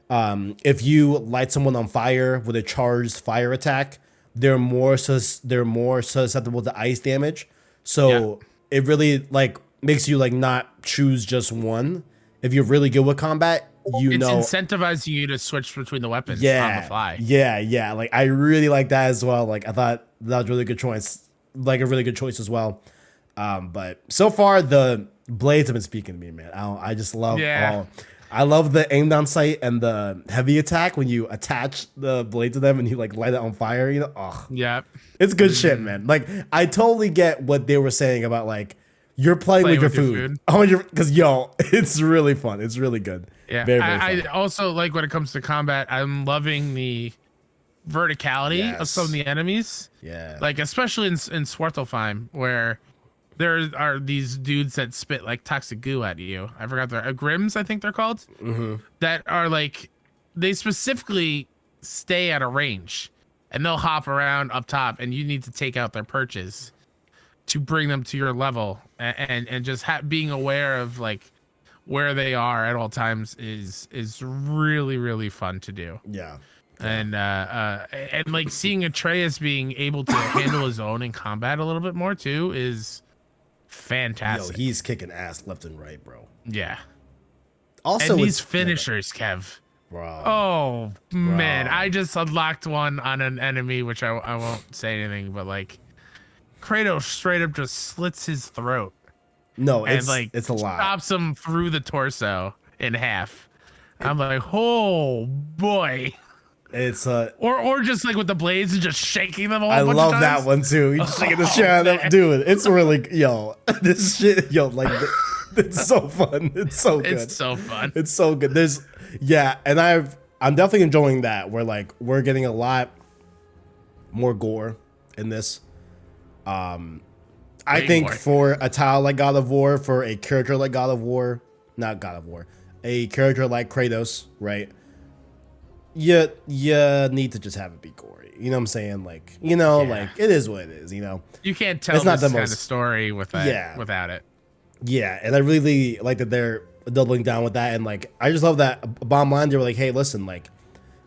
if you light someone on fire with a charged fire attack, they're more susceptible to ice damage. So it really like makes you like not choose just one. If you're really good with combat, it's incentivizing you to switch between the weapons on the fly. Yeah. Like I really like that as well. Like I thought that was a really good choice. Like a really good choice as well. But so far the blades have been speaking to me, man. I just love I love the aim down sight and the heavy attack when you attach the blade to them and you like light it on fire, you know? Oh, yeah. It's good shit, man. Like I totally get what they were saying about like You're playing Play with your with your food. food. Oh, because yo, it's really fun. It's really good. Yeah, Very, very I fun. also like when it comes to combat. I'm loving the verticality of some of Yes. the enemies. Yeah. Like especially in Svartalfheim, where there are these dudes that spit like toxic goo at you. I forgot their Grims, I think they're called. That are like, they specifically stay at a range, and they'll hop around up top, and you need to take out their perches to bring them to your level, and just being aware of like where they are at all times is really really fun to do. Yeah. And like seeing Atreus being able to handle his own in combat a little bit more too is fantastic. Yo, he's kicking ass left and right, bro. Yeah. Also, And these finishers, Kev. Bro. Oh man, I just unlocked one on an enemy, which I won't say anything, but like Kratos straight up just slits his throat. No, and like it's a lot. Chops him through the torso in half. I'm like, oh boy. It's or just like with the blades and just shaking them all. I bunch love of that times. one too. He's just shaking the shit out of them. Dude, it's really this shit, like it's so fun. It's so good. It's so fun. It's so good. And I'm definitely enjoying that. Where like we're getting a lot more gore in this. I think more. for a title like God of War, for a character like God of War, not God of War, a character like Kratos, right? You need to just have it be gory. You know what I'm saying? Like, like it is what it is, You can't tell It's not this the kind most- of story without it. Yeah, and I really like that they're doubling down with that, and like I just love that bottom line. They were like, hey, listen, like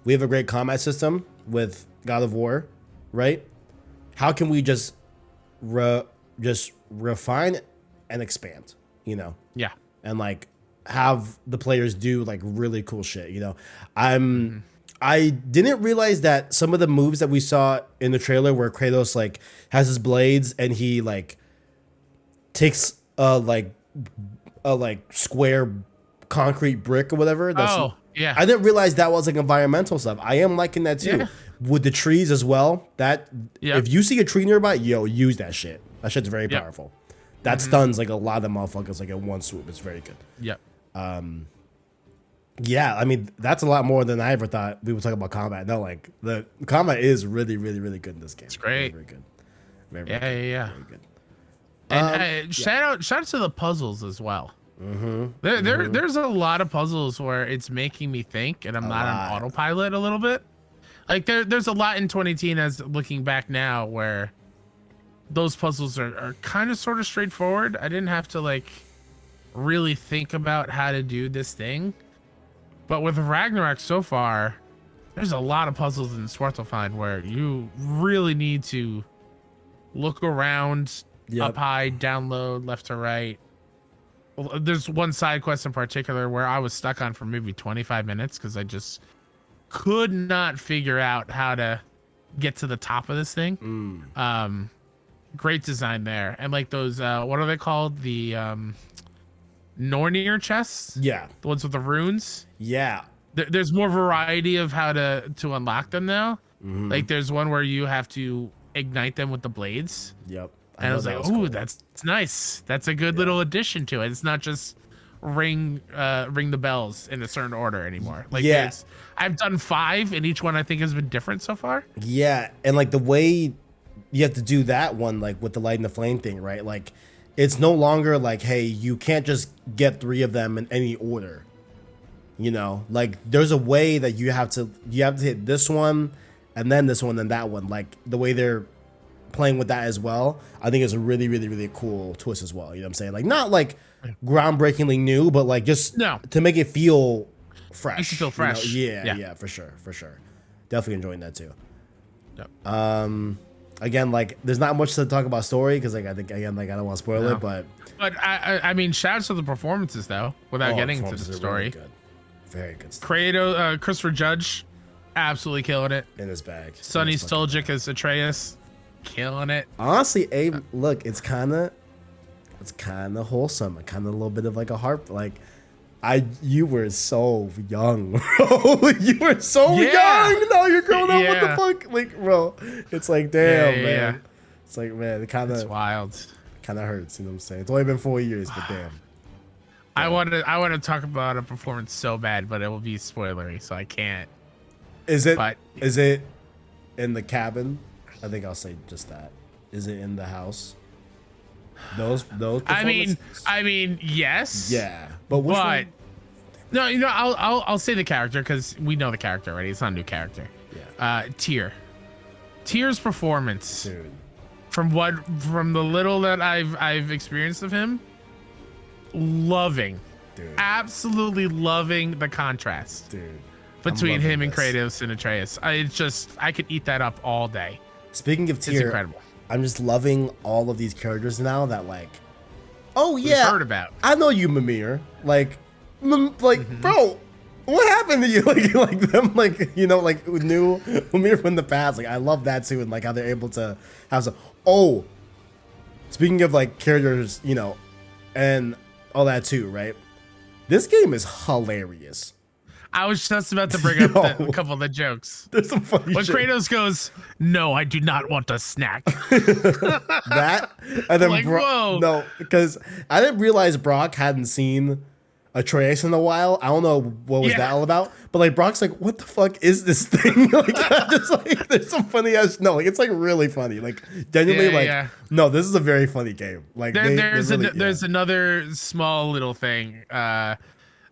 we have a great combat system with God of War, right? How can we just refine and expand, Yeah. and like have the players do like really cool shit, I didn't realize that some of the moves that we saw in the trailer where Kratos like has his blades and he like takes a square concrete brick or whatever. Yeah. I didn't realize that was like environmental stuff. I am liking that too. Yeah. With the trees as well. Yep. If you see a tree nearby, use that shit. That shit's very powerful. That stuns like a lot of the motherfuckers like in one swoop. It's very good. Yep. Yeah, I mean that's a lot more than I ever thought we would talk about combat. No, like the combat is really, really, really good in this game. It's great. Very, very good. Very, Yeah. Very good. And shout out to the puzzles as well. There's a lot of puzzles where it's making me think, and I'm not on autopilot a little bit. Like there's a lot in 2018 as looking back now where those puzzles are kind of sort of straightforward. I didn't have to like really think about how to do this thing. But with Ragnarok so far, there's a lot of puzzles in Svartalfheim where you really need to look around, up high, down low, left to right. Well, there's one side quest in particular where I was stuck on for maybe 25 minutes because I just could not figure out how to get to the top of this thing. Great design there. And like those, what are they called? The Nornir chests? Yeah. The ones with the runes? Yeah. There's more variety of how to unlock them now. Like there's one where you have to ignite them with the blades. Yep. And I was like, "Ooh, that's nice. That's a good little addition to it. It's not just ring the bells in a certain order anymore." Like, I've done 5, and each one I think has been different so far. Yeah, and like the way you have to do that one, like with the light and the flame thing, right? Like, it's no longer like, hey, you can't just get 3 of them in any order. Like there's a way that you have to hit this one, and then this one, and that one. Like the way they're playing with that as well, I think is a really, really, really cool twist as well. You know what I'm saying? Like not like groundbreakingly new, but like just to make it feel fresh. Makes it feel fresh. Yeah, for sure. Definitely enjoying that too. Yep. Again, like there's not much to talk about story because like I think again like I don't want to spoil it, but I mean, shouts to the performances though, without getting into the story. Really good. Very good stuff. Kratos, Christopher Judge, absolutely killing it In his bag. Sonny Stoljic as Atreus, killing it. Honestly, Abe, look, it's kind of wholesome. Kind of a little bit of like a heart. Like, you were so young, bro. You were so young. Now you're growing up. What the fuck? Like, bro, it's like, damn, man. It's like, man, it kind It's of wild. Kind of hurts, you know what I'm saying? It's only been 4 years, but damn. I want to talk about a performance so bad, but it will be spoilery, so I can't. Is it in the cabin? I think I'll say just that. Is it in the house? Those performances? I mean, yes. Yeah, but which one? No, I'll say the character because we know the character already. It's not a new character. Yeah. Tyr's performance. Dude. From the little that I've experienced of him, loving, dude. Absolutely loving the contrast, dude, between him and Kratos and Atreus. I could eat that up all day. Speaking of Tyr, it's incredible. I'm just loving all of these characters now that oh yeah, heard about. I know you, Mimir. Bro, what happened to you? Like them, new Mimir from the past. I love that too, and how they're able to have some. Oh, speaking of characters, and all that too, right? This game is hilarious. I was just about to bring up a couple of the jokes. There's some funny when shit. Kratos goes, "No, I do not want a snack." That and then whoa. No, because I didn't realize Brock hadn't seen Atreus in a while. I don't know what was that all about, but Brock's what the fuck is this thing? There's some funny ass. No, it's really funny. Genuinely, no, this is a very funny game. There's another small little thing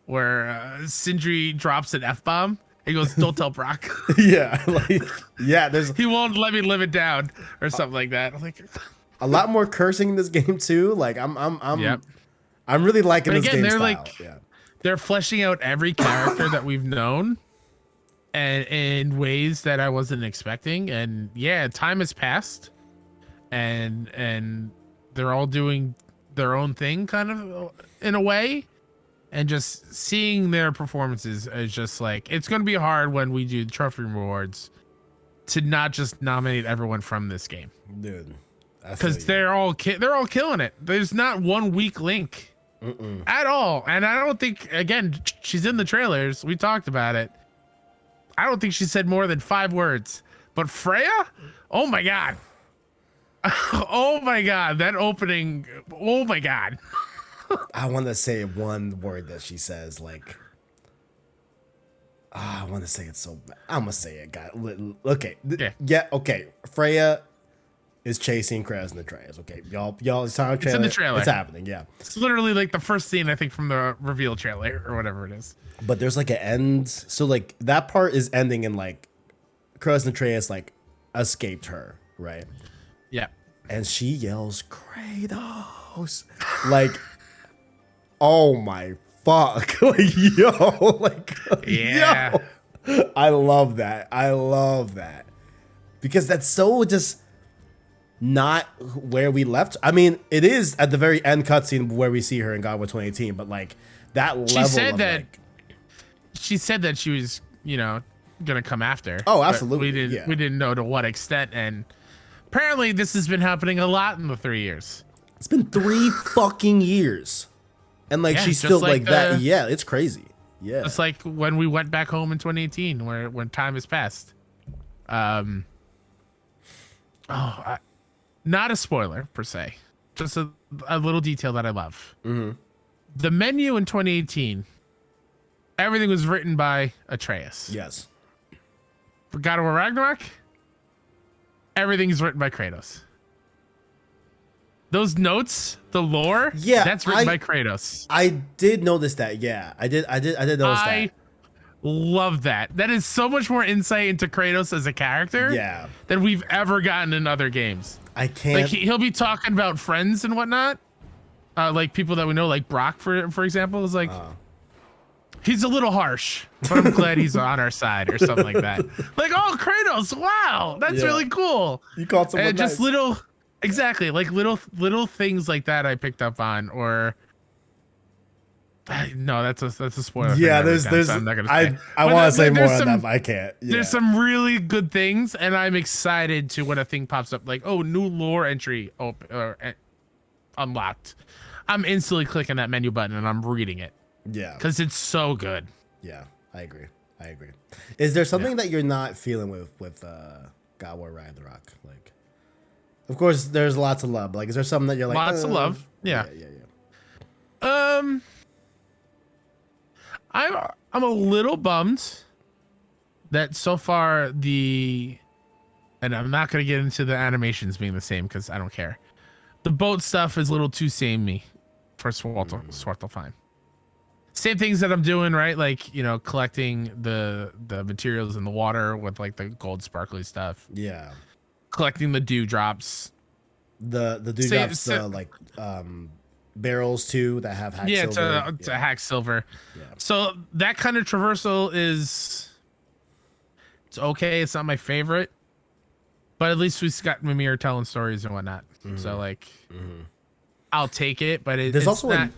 where Sindri drops an F-bomb. He goes, "Don't tell Brock." Yeah, he won't let me live it down or something like that. I'm a lot more cursing in this game too. I'm really liking this game style. They're fleshing out every character that we've known, and in ways that I wasn't expecting. And time has passed, and they're all doing their own thing, kind of in a way. And just seeing their performances is just it's going to be hard when we do trophy rewards to not just nominate everyone from this game, dude. Because they're all killing it. There's not one weak link. At all. And I don't think, again, she's in the trailers, we talked about it, I don't think she said more than 5 words. But Freya, oh my god. Oh my god, that opening, oh my god. I want to say one word that she says, I want to say it so bad. I'm gonna say it, guys. Okay. Okay. Freya is chasing Kratos and Atreus. Okay, y'all. It's on trailer. It's in the trailer. It's happening. Yeah. It's literally the first scene, I think, from the reveal trailer or whatever it is. But there's an end. So that part is ending in Kratos and Atreus escaped her, right? Yeah. And she yells Kratos, oh my fuck, yeah. Yo. I love that because that's so just not where we left. I mean, it is at the very end cutscene where we see her in God of War 2018, but that level. She said that she was, gonna come after. Oh, absolutely. We didn't know to what extent, and apparently this has been happening a lot in the 3 years. It's been 3 fucking years, and she's still that. Yeah, it's crazy. Yeah, it's when we went back home in 2018, when time has passed. Not a spoiler per se, just a little detail that I love. Mm-hmm. The menu in 2018, everything was written by Atreus. Yes. For God of War Ragnarok, everything is written by Kratos. Those notes, the lore, that's written by Kratos. I did notice that. Yeah, I did notice that. I love that. That is so much more insight into Kratos as a character than we've ever gotten in other games. I can't. He'll be talking about friends and whatnot, people that we know, Brock, for example, is he's a little harsh, but I'm glad he's on our side or something like that. Oh, Kratos, wow, that's really cool. You called someone and just nice. little things like that I picked up on, or no, that's a spoiler. Yeah, there's so I'm not gonna say. I want to say more on that, but I can't. Yeah. There's some really good things, and I'm excited to when a thing pops up new lore entry unlocked. I'm instantly clicking that menu button and I'm reading it. Yeah, because it's so good. Yeah, I agree. Is there something that you're not feeling with God of War Ragnarok? Of course, there's lots of love. Like, is there something that you're like? Lots of love. Yeah. Um, I'm a little bummed that so far and I'm not gonna get into the animations being the same because I don't care. The boat stuff is a little too samey for Svartalfheim. Same things that I'm doing, right? Like, you know, collecting the materials in the water with like the gold sparkly stuff. Yeah. Collecting the dewdrops. The dewdrops, like barrels too that have hack silver. To hack silver. Yeah. So that kind of traversal it's okay. It's not my favorite, but at least we've got Mimir telling stories and whatnot. So like, I'll take it. But there's also like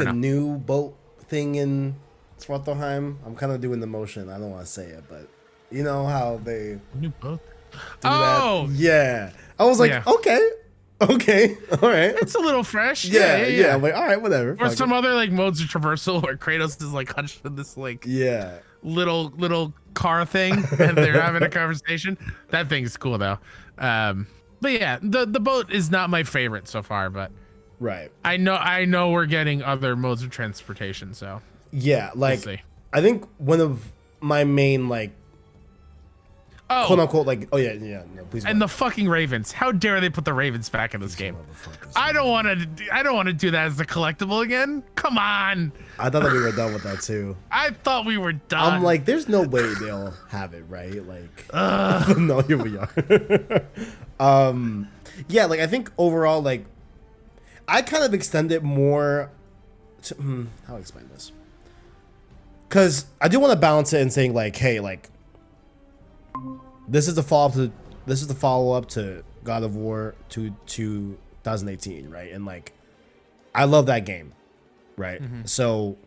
a new boat thing in Svartalfheim. I'm kind of doing the motion. I don't want to say it, but you know how they new boat. That? Yeah. I was like, okay, all right. It's a little fresh. Yeah. I'm like, all right, whatever. Or some other like modes of traversal where Kratos is like hunched in this like little car thing and they're having a conversation. That thing's cool though. But yeah, the boat is not my favorite so far, but right. I know we're getting other modes of transportation, so yeah, like I think one of my main like quote unquote like no, please. And the fucking ravens. How dare they put the ravens back in this game? I don't want to do that as a collectible again. Come on. I thought that we were done with that too. I thought we were done. I'm like, there's no way they'll have it, right? Like, no, here we are. Yeah, like I think overall, like, I kind of extend it more to how do I explain this? Because I do want to balance it and saying like, hey, like, this is the follow up to God of War 2018, right? And like, I love that game, right? So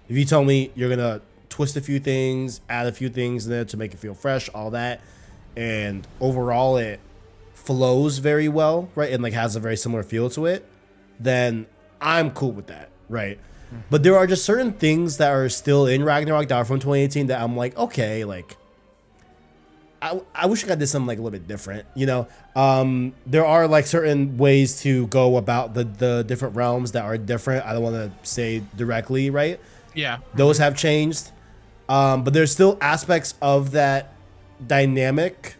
if you tell me you're gonna twist a few things, add a few things in there to make it feel fresh, all that, and overall it flows very well, right? And like has a very similar feel to it, then I'm cool with that, right? But there are just certain things that are still in Ragnarok that are from 2018 that I'm like, okay, like I wish I did something like a little bit different, you know? There are like certain ways to go about the different realms that are different. I don't want to say directly, right? Yeah. Those have changed. But there's still aspects of that dynamic,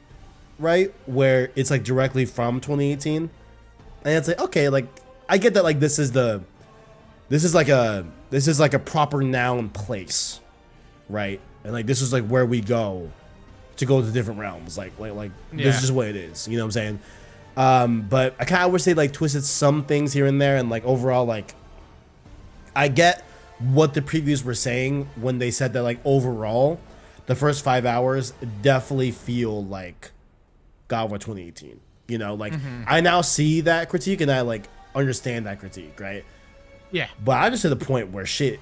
right? Where it's like directly from 2018. And it's like, okay, like I get that like this is like a proper noun place, right? And like this is like where we go to different realms. Like this is just what it is. You know what I'm saying? But I kind of wish they like twisted some things here and there, and like overall, like I get what the previews were saying when they said that like overall, the first 5 hours definitely feel like God of War 2018. You know, like I now see that critique and I like understand that critique, right? Yeah. But I'm just to the point where shit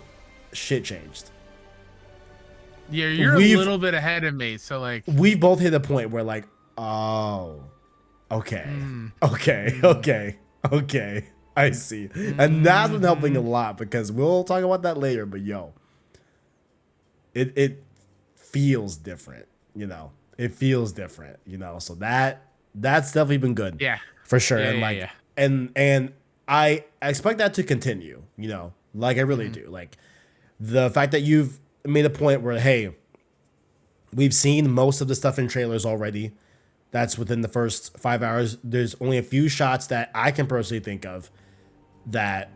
changed. Yeah, you're a little bit ahead of me, so like we both hit a point where like, oh, okay, I see, and that's been helping a lot because we'll talk about that later. But yo, it feels different, you know. It feels different, you know. So that's definitely been good, yeah, for sure. And like, and I expect that to continue, you know, like I really do. Like the fact that you've made a point where, hey, we've seen most of the stuff in trailers already. That's within the first 5 hours. There's only a few shots that I can personally think of that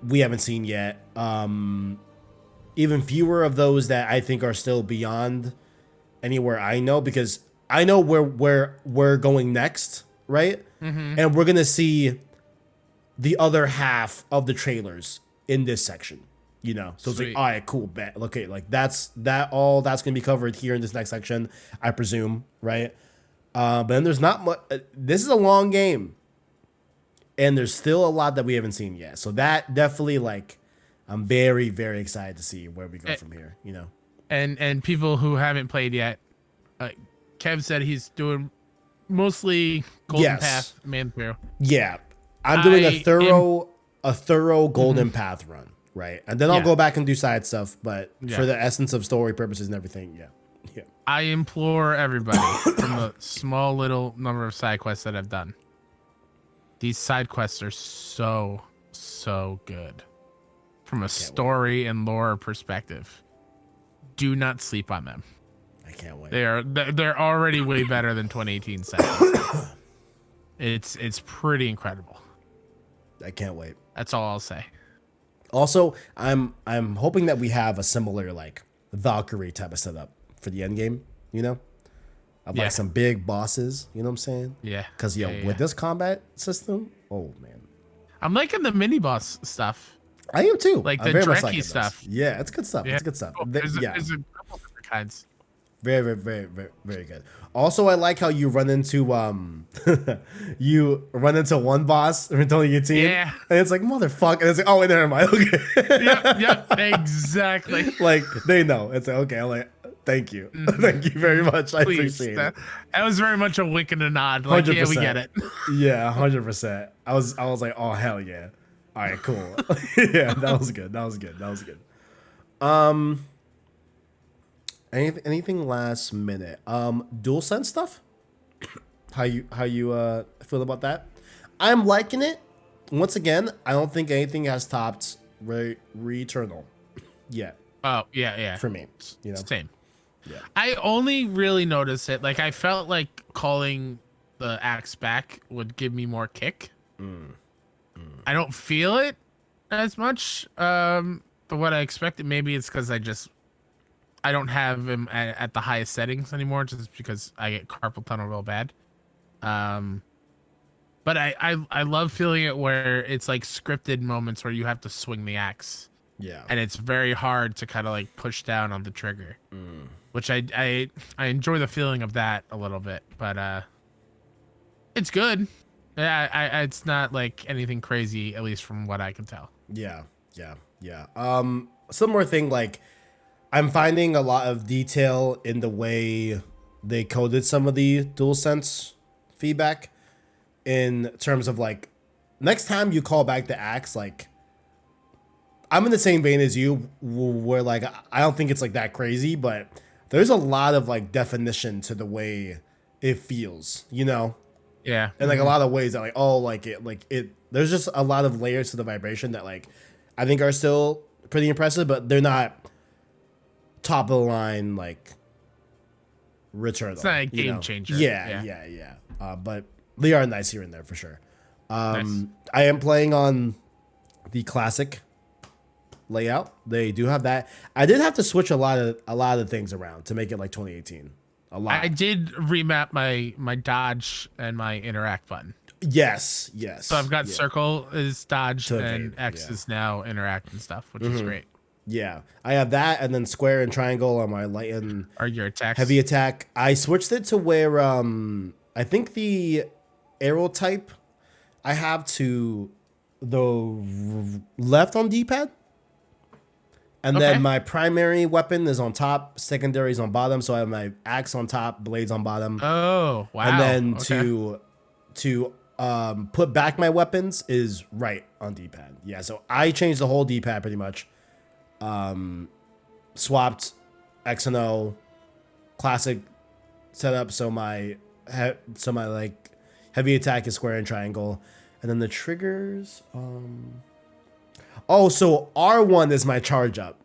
we haven't seen yet. Even fewer of those that I think are still beyond anywhere I know, because I know where we're going next, right? And we're gonna see the other half of the trailers in this section. You know, so it's like, all right, cool, bet. Okay, like that's gonna be covered here in this next section, I presume, right? But then there's not much. This is a long game, and there's still a lot that we haven't seen yet. So that definitely, like, I'm very, very excited to see where we go from here. You know, and people who haven't played yet, Kev said he's doing mostly Golden Path man through. Yeah, I'm doing a thorough Golden Path run. Right, and then I'll go back and do side stuff, but for the essence of story purposes and everything, Yeah. I implore everybody from the small little number of side quests that I've done. These side quests are so good from a story and lore perspective. Do not sleep on them. I can't wait. They're already way better than 2018 side. It's pretty incredible. I can't wait. That's all I'll say. Also, I'm hoping that we have a similar like Valkyrie type of setup for the end game, you know? Of like some big bosses, you know what I'm saying? Yeah. Because with this combat system, oh man. I'm liking the mini boss stuff. I am too. Like the Drekky stuff. Yeah, it's good stuff. Yeah. It's good stuff. There's a couple different kinds. Very good. Also, I like how you run into one boss or until your team. Yeah. And it's like motherfucker. And it's like, oh wait, never mind. Okay. Yep, exactly. Like they know. It's like, okay, I'm like, thank you. Thank you very much. I appreciate it. That was very much a wink and a nod. Like, 100%. Yeah, we get it. Yeah, 100%. I was like, oh hell yeah. All right, cool. Yeah, that was good. Anything last minute? DualSense stuff? How you feel about that? I'm liking it. Once again, I don't think anything has topped Returnal yet. Oh, yeah. For me, you know. Same. Yeah. I only really noticed it. Like I felt like calling the axe back would give me more kick. I don't feel it as much. But what I expected, maybe it's because I don't have him at the highest settings anymore, just because I get carpal tunnel real bad. But I love feeling it where it's like scripted moments where you have to swing the axe. Yeah. And it's very hard to kind of like push down on the trigger, which I enjoy the feeling of that a little bit, but it's good. Yeah, it's not like anything crazy, at least from what I can tell. Yeah. Some more thing, like I'm finding a lot of detail in the way they coded some of the DualSense feedback in terms of like next time you call back the axe, like I'm in the same vein as you where like I don't think it's like that crazy, but there's a lot of like definition to the way it feels, you know? Yeah. And like a lot of ways that there's just a lot of layers to the vibration that like I think are still pretty impressive, but they're not top of the line like Returnal. It's not a game changer. Yeah. But they are nice here and there for sure. Nice. I am playing on the classic layout. They do have that. I did have to switch a lot of things around to make it like 2018. A lot. I did remap my dodge and my interact button. Yes. So I've got circle is dodge To and evade, X is now interact and stuff, which is great. Yeah, I have that, and then square and triangle on my light and Are your attacks heavy attack. I switched it to where I think the arrow type I have to the left on D-pad. And then my primary weapon is on top, secondary is on bottom. So I have my axe on top, blades on bottom. Oh, wow. And then to put back my weapons is right on D-pad. Yeah, so I changed the whole D-pad pretty much. Swapped X and O, classic setup. So my like heavy attack is square and triangle, and then the triggers. Oh, so R1 is my charge up.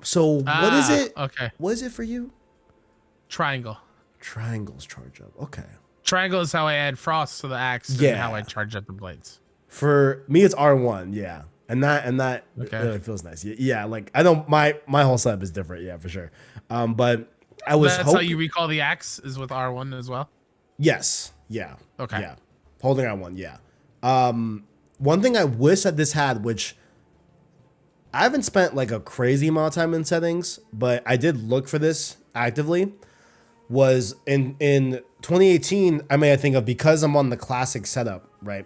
So what is it? Okay. What is it for you? Triangle. Triangle's charge up. Okay. Triangle is how I add frost to the axe and how I charge up the blades. For me, it's R1. Yeah. And that really feels nice. Yeah. Like I know my whole setup is different. Yeah, for sure. But I was That's how you recall the axe is with R1 as well? Yes. Yeah. Okay. Yeah. Holding R1. Yeah. One thing I wish that this had, which I haven't spent like a crazy amount of time in settings, but I did look for this actively, was in 2018, I think of because I'm on the classic setup, right?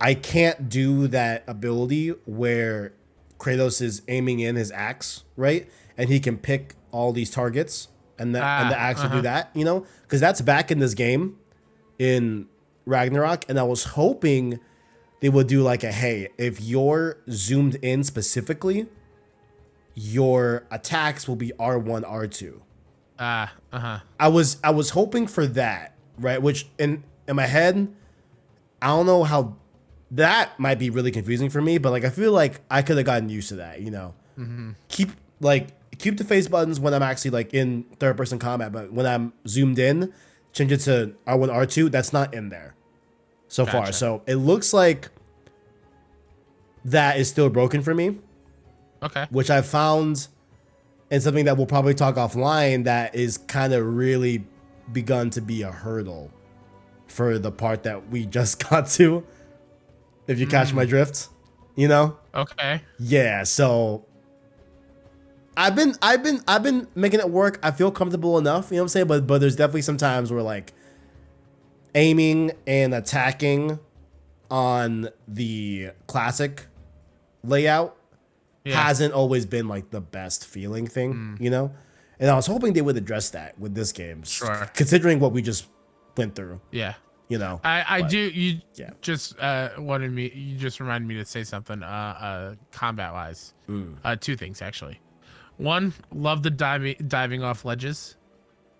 I can't do that ability where Kratos is aiming in his axe, right? And he can pick all these targets and the axe will do that, you know? Because that's back in this game in Ragnarok, and I was hoping they would do like hey, if you're zoomed in specifically, your attacks will be R1, R2. I was hoping for that, right? Which in my head, I don't know how that might be really confusing for me, but like I feel like I could have gotten used to that, you know. Keep keep the face buttons when I'm actually like in third person combat, but when I'm zoomed in, change it to R1, R2. That's not in there so far. So it looks like that is still broken for me. Okay. Which I found in something that we'll probably talk offline that is kind of really begun to be a hurdle for the part that we just got to. If you catch my drift, you know? Okay. Yeah, so I've been making it work. I feel comfortable enough, you know what I'm saying? But there's definitely some times where like aiming and attacking on the classic layout hasn't always been like the best feeling thing, you know? And I was hoping they would address that with this game. Sure. Considering what we just went through. Yeah. You know. I do you yeah. just you just reminded me to say something combat wise. Two things actually. One, love the diving off ledges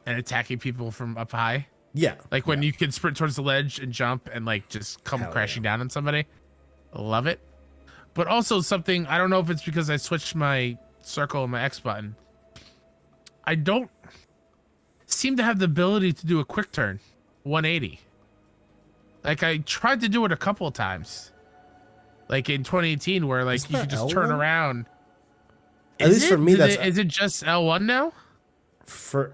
and attacking people from up high. Yeah. Like when you can sprint towards the ledge and jump and like just come crashing down on somebody. Love it. But also something, I don't know if it's because I switched my circle and my X button. I don't seem to have the ability to do a quick turn 180. Like I tried to do it a couple of times. Like in 2018 where like you could just turn around. At least for me, is it just L1 now?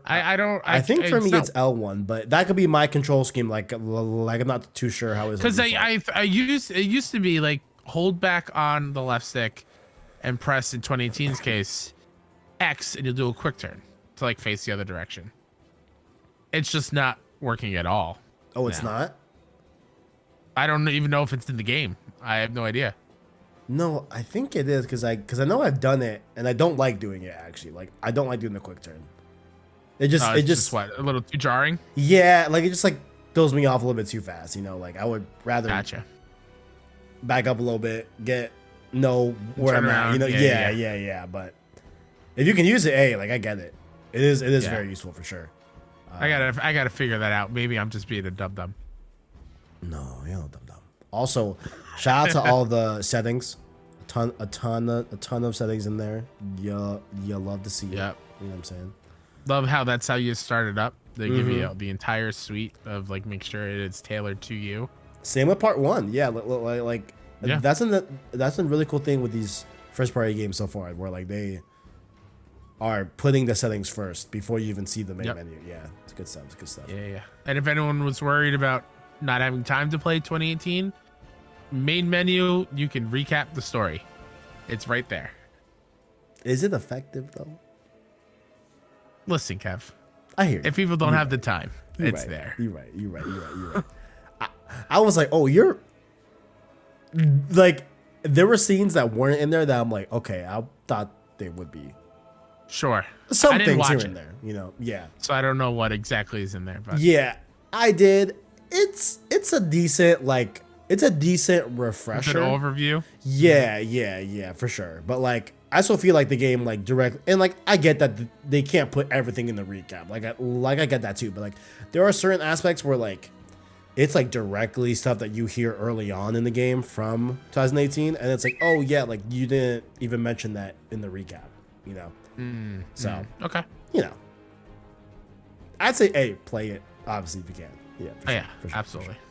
I think for me it's L1, but that could be my control scheme. Like I'm not too sure how it's. Because it used to be like hold back on the left stick and press in 2018's case X and you'll do a quick turn to like face the other direction. It's just not working at all. Oh, it's not? I don't even know if it's in the game. I have no idea. No, I think it is because I know I've done it and I don't like doing it actually. Like I don't like doing the quick turn. It just what, a little too jarring. Yeah, like it just like throws me off a little bit too fast. You know, like I would rather back up a little bit, know where I'm at. You know, yeah. But if you can use it, hey, like I get it. It is very useful for sure. I gotta figure that out. Maybe I'm just being a dum-dum. No, you're not dum-dum. Also, shout out to all the settings. A ton of settings in there. You love to see it. Yep. You know what I'm saying? Love how that's how you start it up. They give you the entire suite of like make sure it's tailored to you. Same with part one. Yeah, that's a really cool thing with these first party games so far, where like they are putting the settings first before you even see the main menu. Yeah, it's good stuff. It's good stuff. Yeah. And if anyone was worried about not having time to play 2018, main menu, you can recap the story. It's right there. Is it effective though? Listen, Kev. I hear you. If people don't have the time, it's there. You're right. I was like, oh, you're like, there were scenes that weren't in there that I'm like, okay, I thought they would be. Sure. Some things here and there, you know. Yeah. So I don't know what exactly is in there, but yeah, I did. It's a decent refresher. Good overview. Yeah, for sure. But like, I still feel like the game like direct, and like I get that they can't put everything in the recap. Like I get that too. But like, there are certain aspects where like it's like directly stuff that you hear early on in the game from 2018, and it's like, oh yeah, like you didn't even mention that in the recap, you know. So okay, you know, I'd say, hey, play it obviously if you can. Yeah. For sure, absolutely. For sure.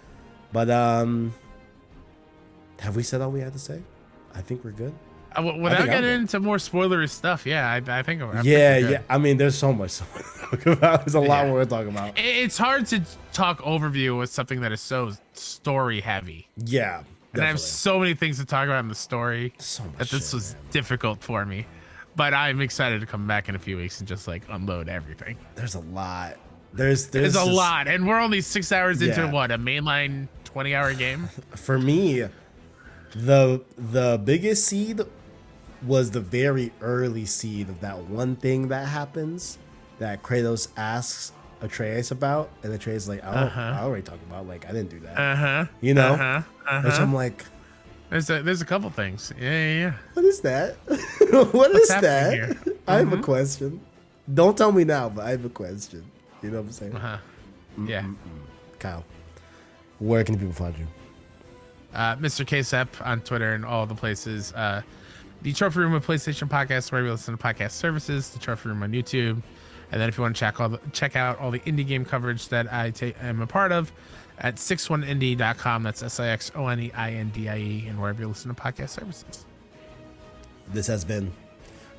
But have we said all we had to say? I think we're good. Without getting into more spoilery stuff, I think. Yeah. I mean, there's so much to talk about. There's a lot more to talk about. It's hard to talk overview with something that is so story heavy. Yeah, definitely. And I have so many things to talk about in the story that this was difficult for me. But I'm excited to come back in a few weeks and just like unload everything. There's a lot. There's a lot, and we're only 6 hours into what, a mainline 20-hour game. For me, the biggest seed was the very early seed of that one thing that happens that Kratos asks Atreus about, and Atreus is like, I already talked about, like I didn't do that. You know, which I'm like, there's a couple things. Yeah. What is that? What is that? Here? I have a question. Don't tell me now, but I have a question. You know what I'm saying? Yeah. Kyle, where can people find you? Mr. KSEP on Twitter and all the places. The Trophy Room of PlayStation Podcast, where we listen to podcast services. The Trophy Room on YouTube. And then if you want to check out all the indie game coverage that I am a part of at 61indie.com. That's SIXONEINDIE, and wherever you listen to podcast services. This has been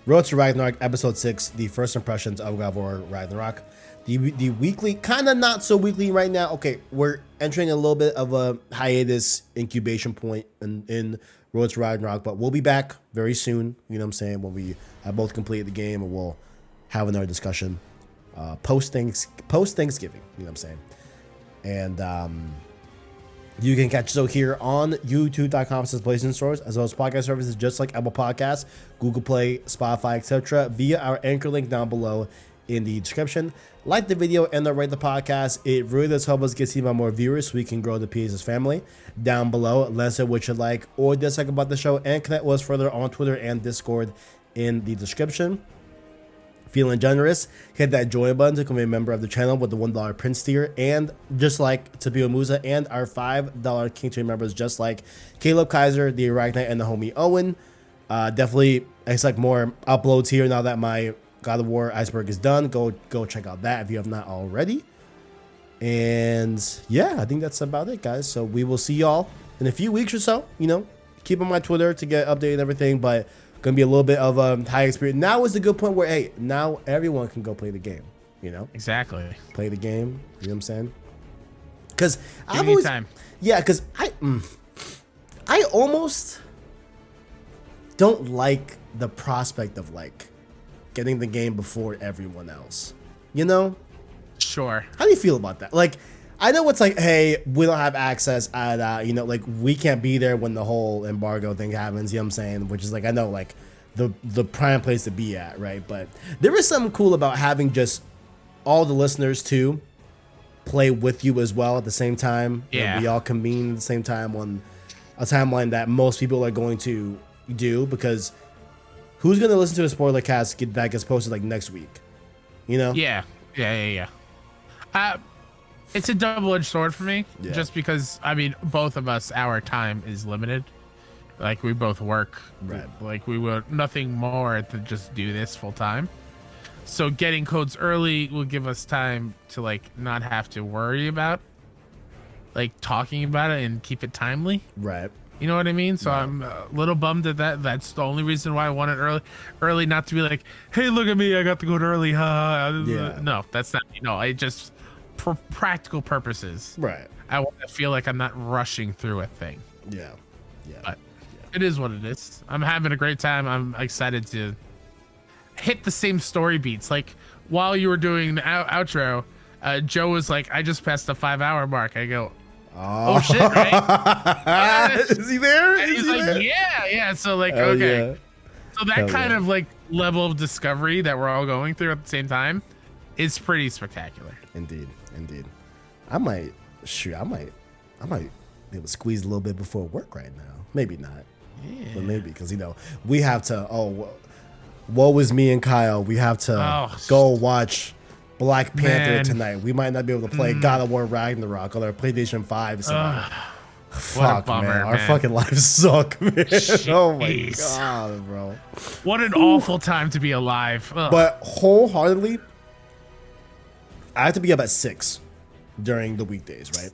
Road to Ragnarok, Episode 6, the first impressions of God of War Ragnarok. The weekly, kind of not so weekly right now. Okay, we're entering a little bit of a hiatus incubation point in Road to Ragnarok, but we'll be back very soon. You know what I'm saying? When we have both completed the game, and we'll have another discussion post Thanksgiving. You know what I'm saying? And you can catch us here on youtube.com/PlayStation Stores, as well as podcast services just like Apple Podcasts, Google Play, Spotify, etc. via our anchor link down below in the description. Like the video and rate the podcast. It really does help us get seen by more viewers so we can grow the PSS family. Down below, let us know what you like or dislike about the show, and connect with us further on Twitter and Discord in the description. Feeling generous, hit that join button to become a member of the channel with the $1 Prince tier, and just like Tabio Musa and our $5 King tier members, just like Caleb Kaiser, the Arachnite, and the homie Owen. Definitely expect more uploads here now that my God of War Iceberg is done. Go check out that if you have not already. And yeah, I think that's about it, guys. So we will see y'all in a few weeks or so. You know, keep on my Twitter to get updated and everything, but gonna be a little bit of a high experience. Now is the good point where, hey, now everyone can go play the game. You know, Exactly. play the game. You know what I'm saying? Because Give me time. yeah, because I almost don't like the prospect of like getting the game before everyone else. You know? Sure. How do you feel about that? Like, I know it's like, hey, we don't have access at, you know, like we can't be there when the whole embargo thing happens. You know what I'm saying? Which is like, I know like the prime place to be at, right? But there is something cool about having just all the listeners too play with you as well at the same time. Yeah. And we all convene at the same time on a timeline that most people are going to do, because who's going to listen to a spoiler cast that gets posted like next week? You know? Yeah. It's a double-edged sword for me, just because, I mean, both of us, our time is limited. Like, we both work. Right. Like, we will nothing more than just do this full time. So getting codes early will give us time to, like, not have to worry about, like, talking about it and keep it timely. Right. You know what I mean? So I'm a little bummed at that. That's the only reason why I want it early, not to be like, hey, look at me, I got the code early. Yeah. No, that's not, you know, I just, for practical purposes, Right. I want to feel like I'm not rushing through a thing. Yeah. But it is what it is. I'm having a great time. I'm excited to hit the same story beats. Like, while you were doing the outro, Joe was like, I just passed the 5-hour mark. I go, oh shit, right? Is he there? And he's like, there? yeah. So like, Hell okay. yeah. So that Hell kind yeah. of like level of discovery that we're all going through at the same time is pretty spectacular. Indeed. I might be able to squeeze a little bit before work right now. Maybe not. Yeah. But maybe, because, you know, we have to, woe is me and Kyle. We have to go watch Black Panther tonight. We might not be able to play God of War Ragnarok on our PlayStation 5 tonight. Fuck, bummer, man. Our man. fucking lives suck, man. Oh my Jeez. God, bro. What an awful time to be alive. Ugh. But wholeheartedly, I have to be up at 6 during the weekdays, right?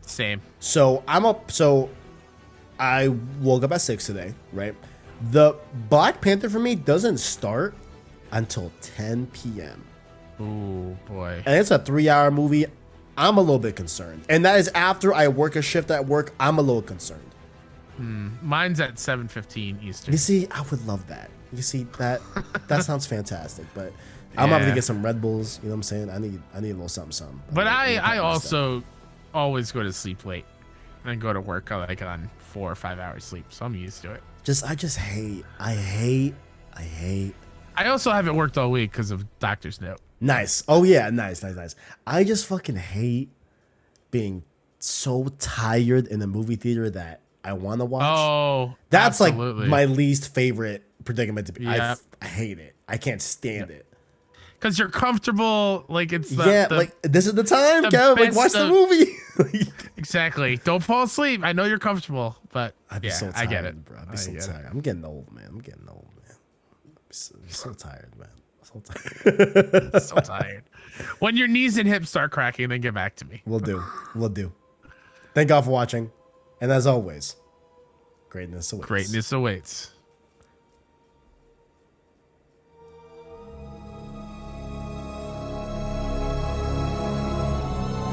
Same. So I'm up. So I woke up at 6 today, right? The Black Panther for me doesn't start until 10 p.m. Ooh, boy. And it's a 3-hour movie. I'm a little bit concerned. And that is after I work a shift at work. I'm a little concerned. Mine's at 7:15 Eastern. You see, I would love that. You see, that sounds fantastic. But I'm having to get some Red Bulls. You know what I'm saying? I need a little something. But I also always go to sleep late and go to work like on 4 or 5 hours sleep. So I'm used to it. I hate. I also haven't worked all week because of doctor's note. Nice. Oh yeah, nice. I just fucking hate being so tired in the movie theater that I want to watch. Oh, that's absolutely. like my least favorite predicament to be. Yep. I hate it. I can't stand it. because you're comfortable. Like it's like this is the time, the Kev. Like watch the movie. Exactly. Don't fall asleep. I know you're comfortable, but I'd be so tired, I get it, bro. I'd be so tired. I'm getting old, man. I'm so tired, man. So tired. So tired. When your knees and hips start cracking, then get back to me. We'll do. Thank God for watching, and as always, greatness awaits. Greatness awaits.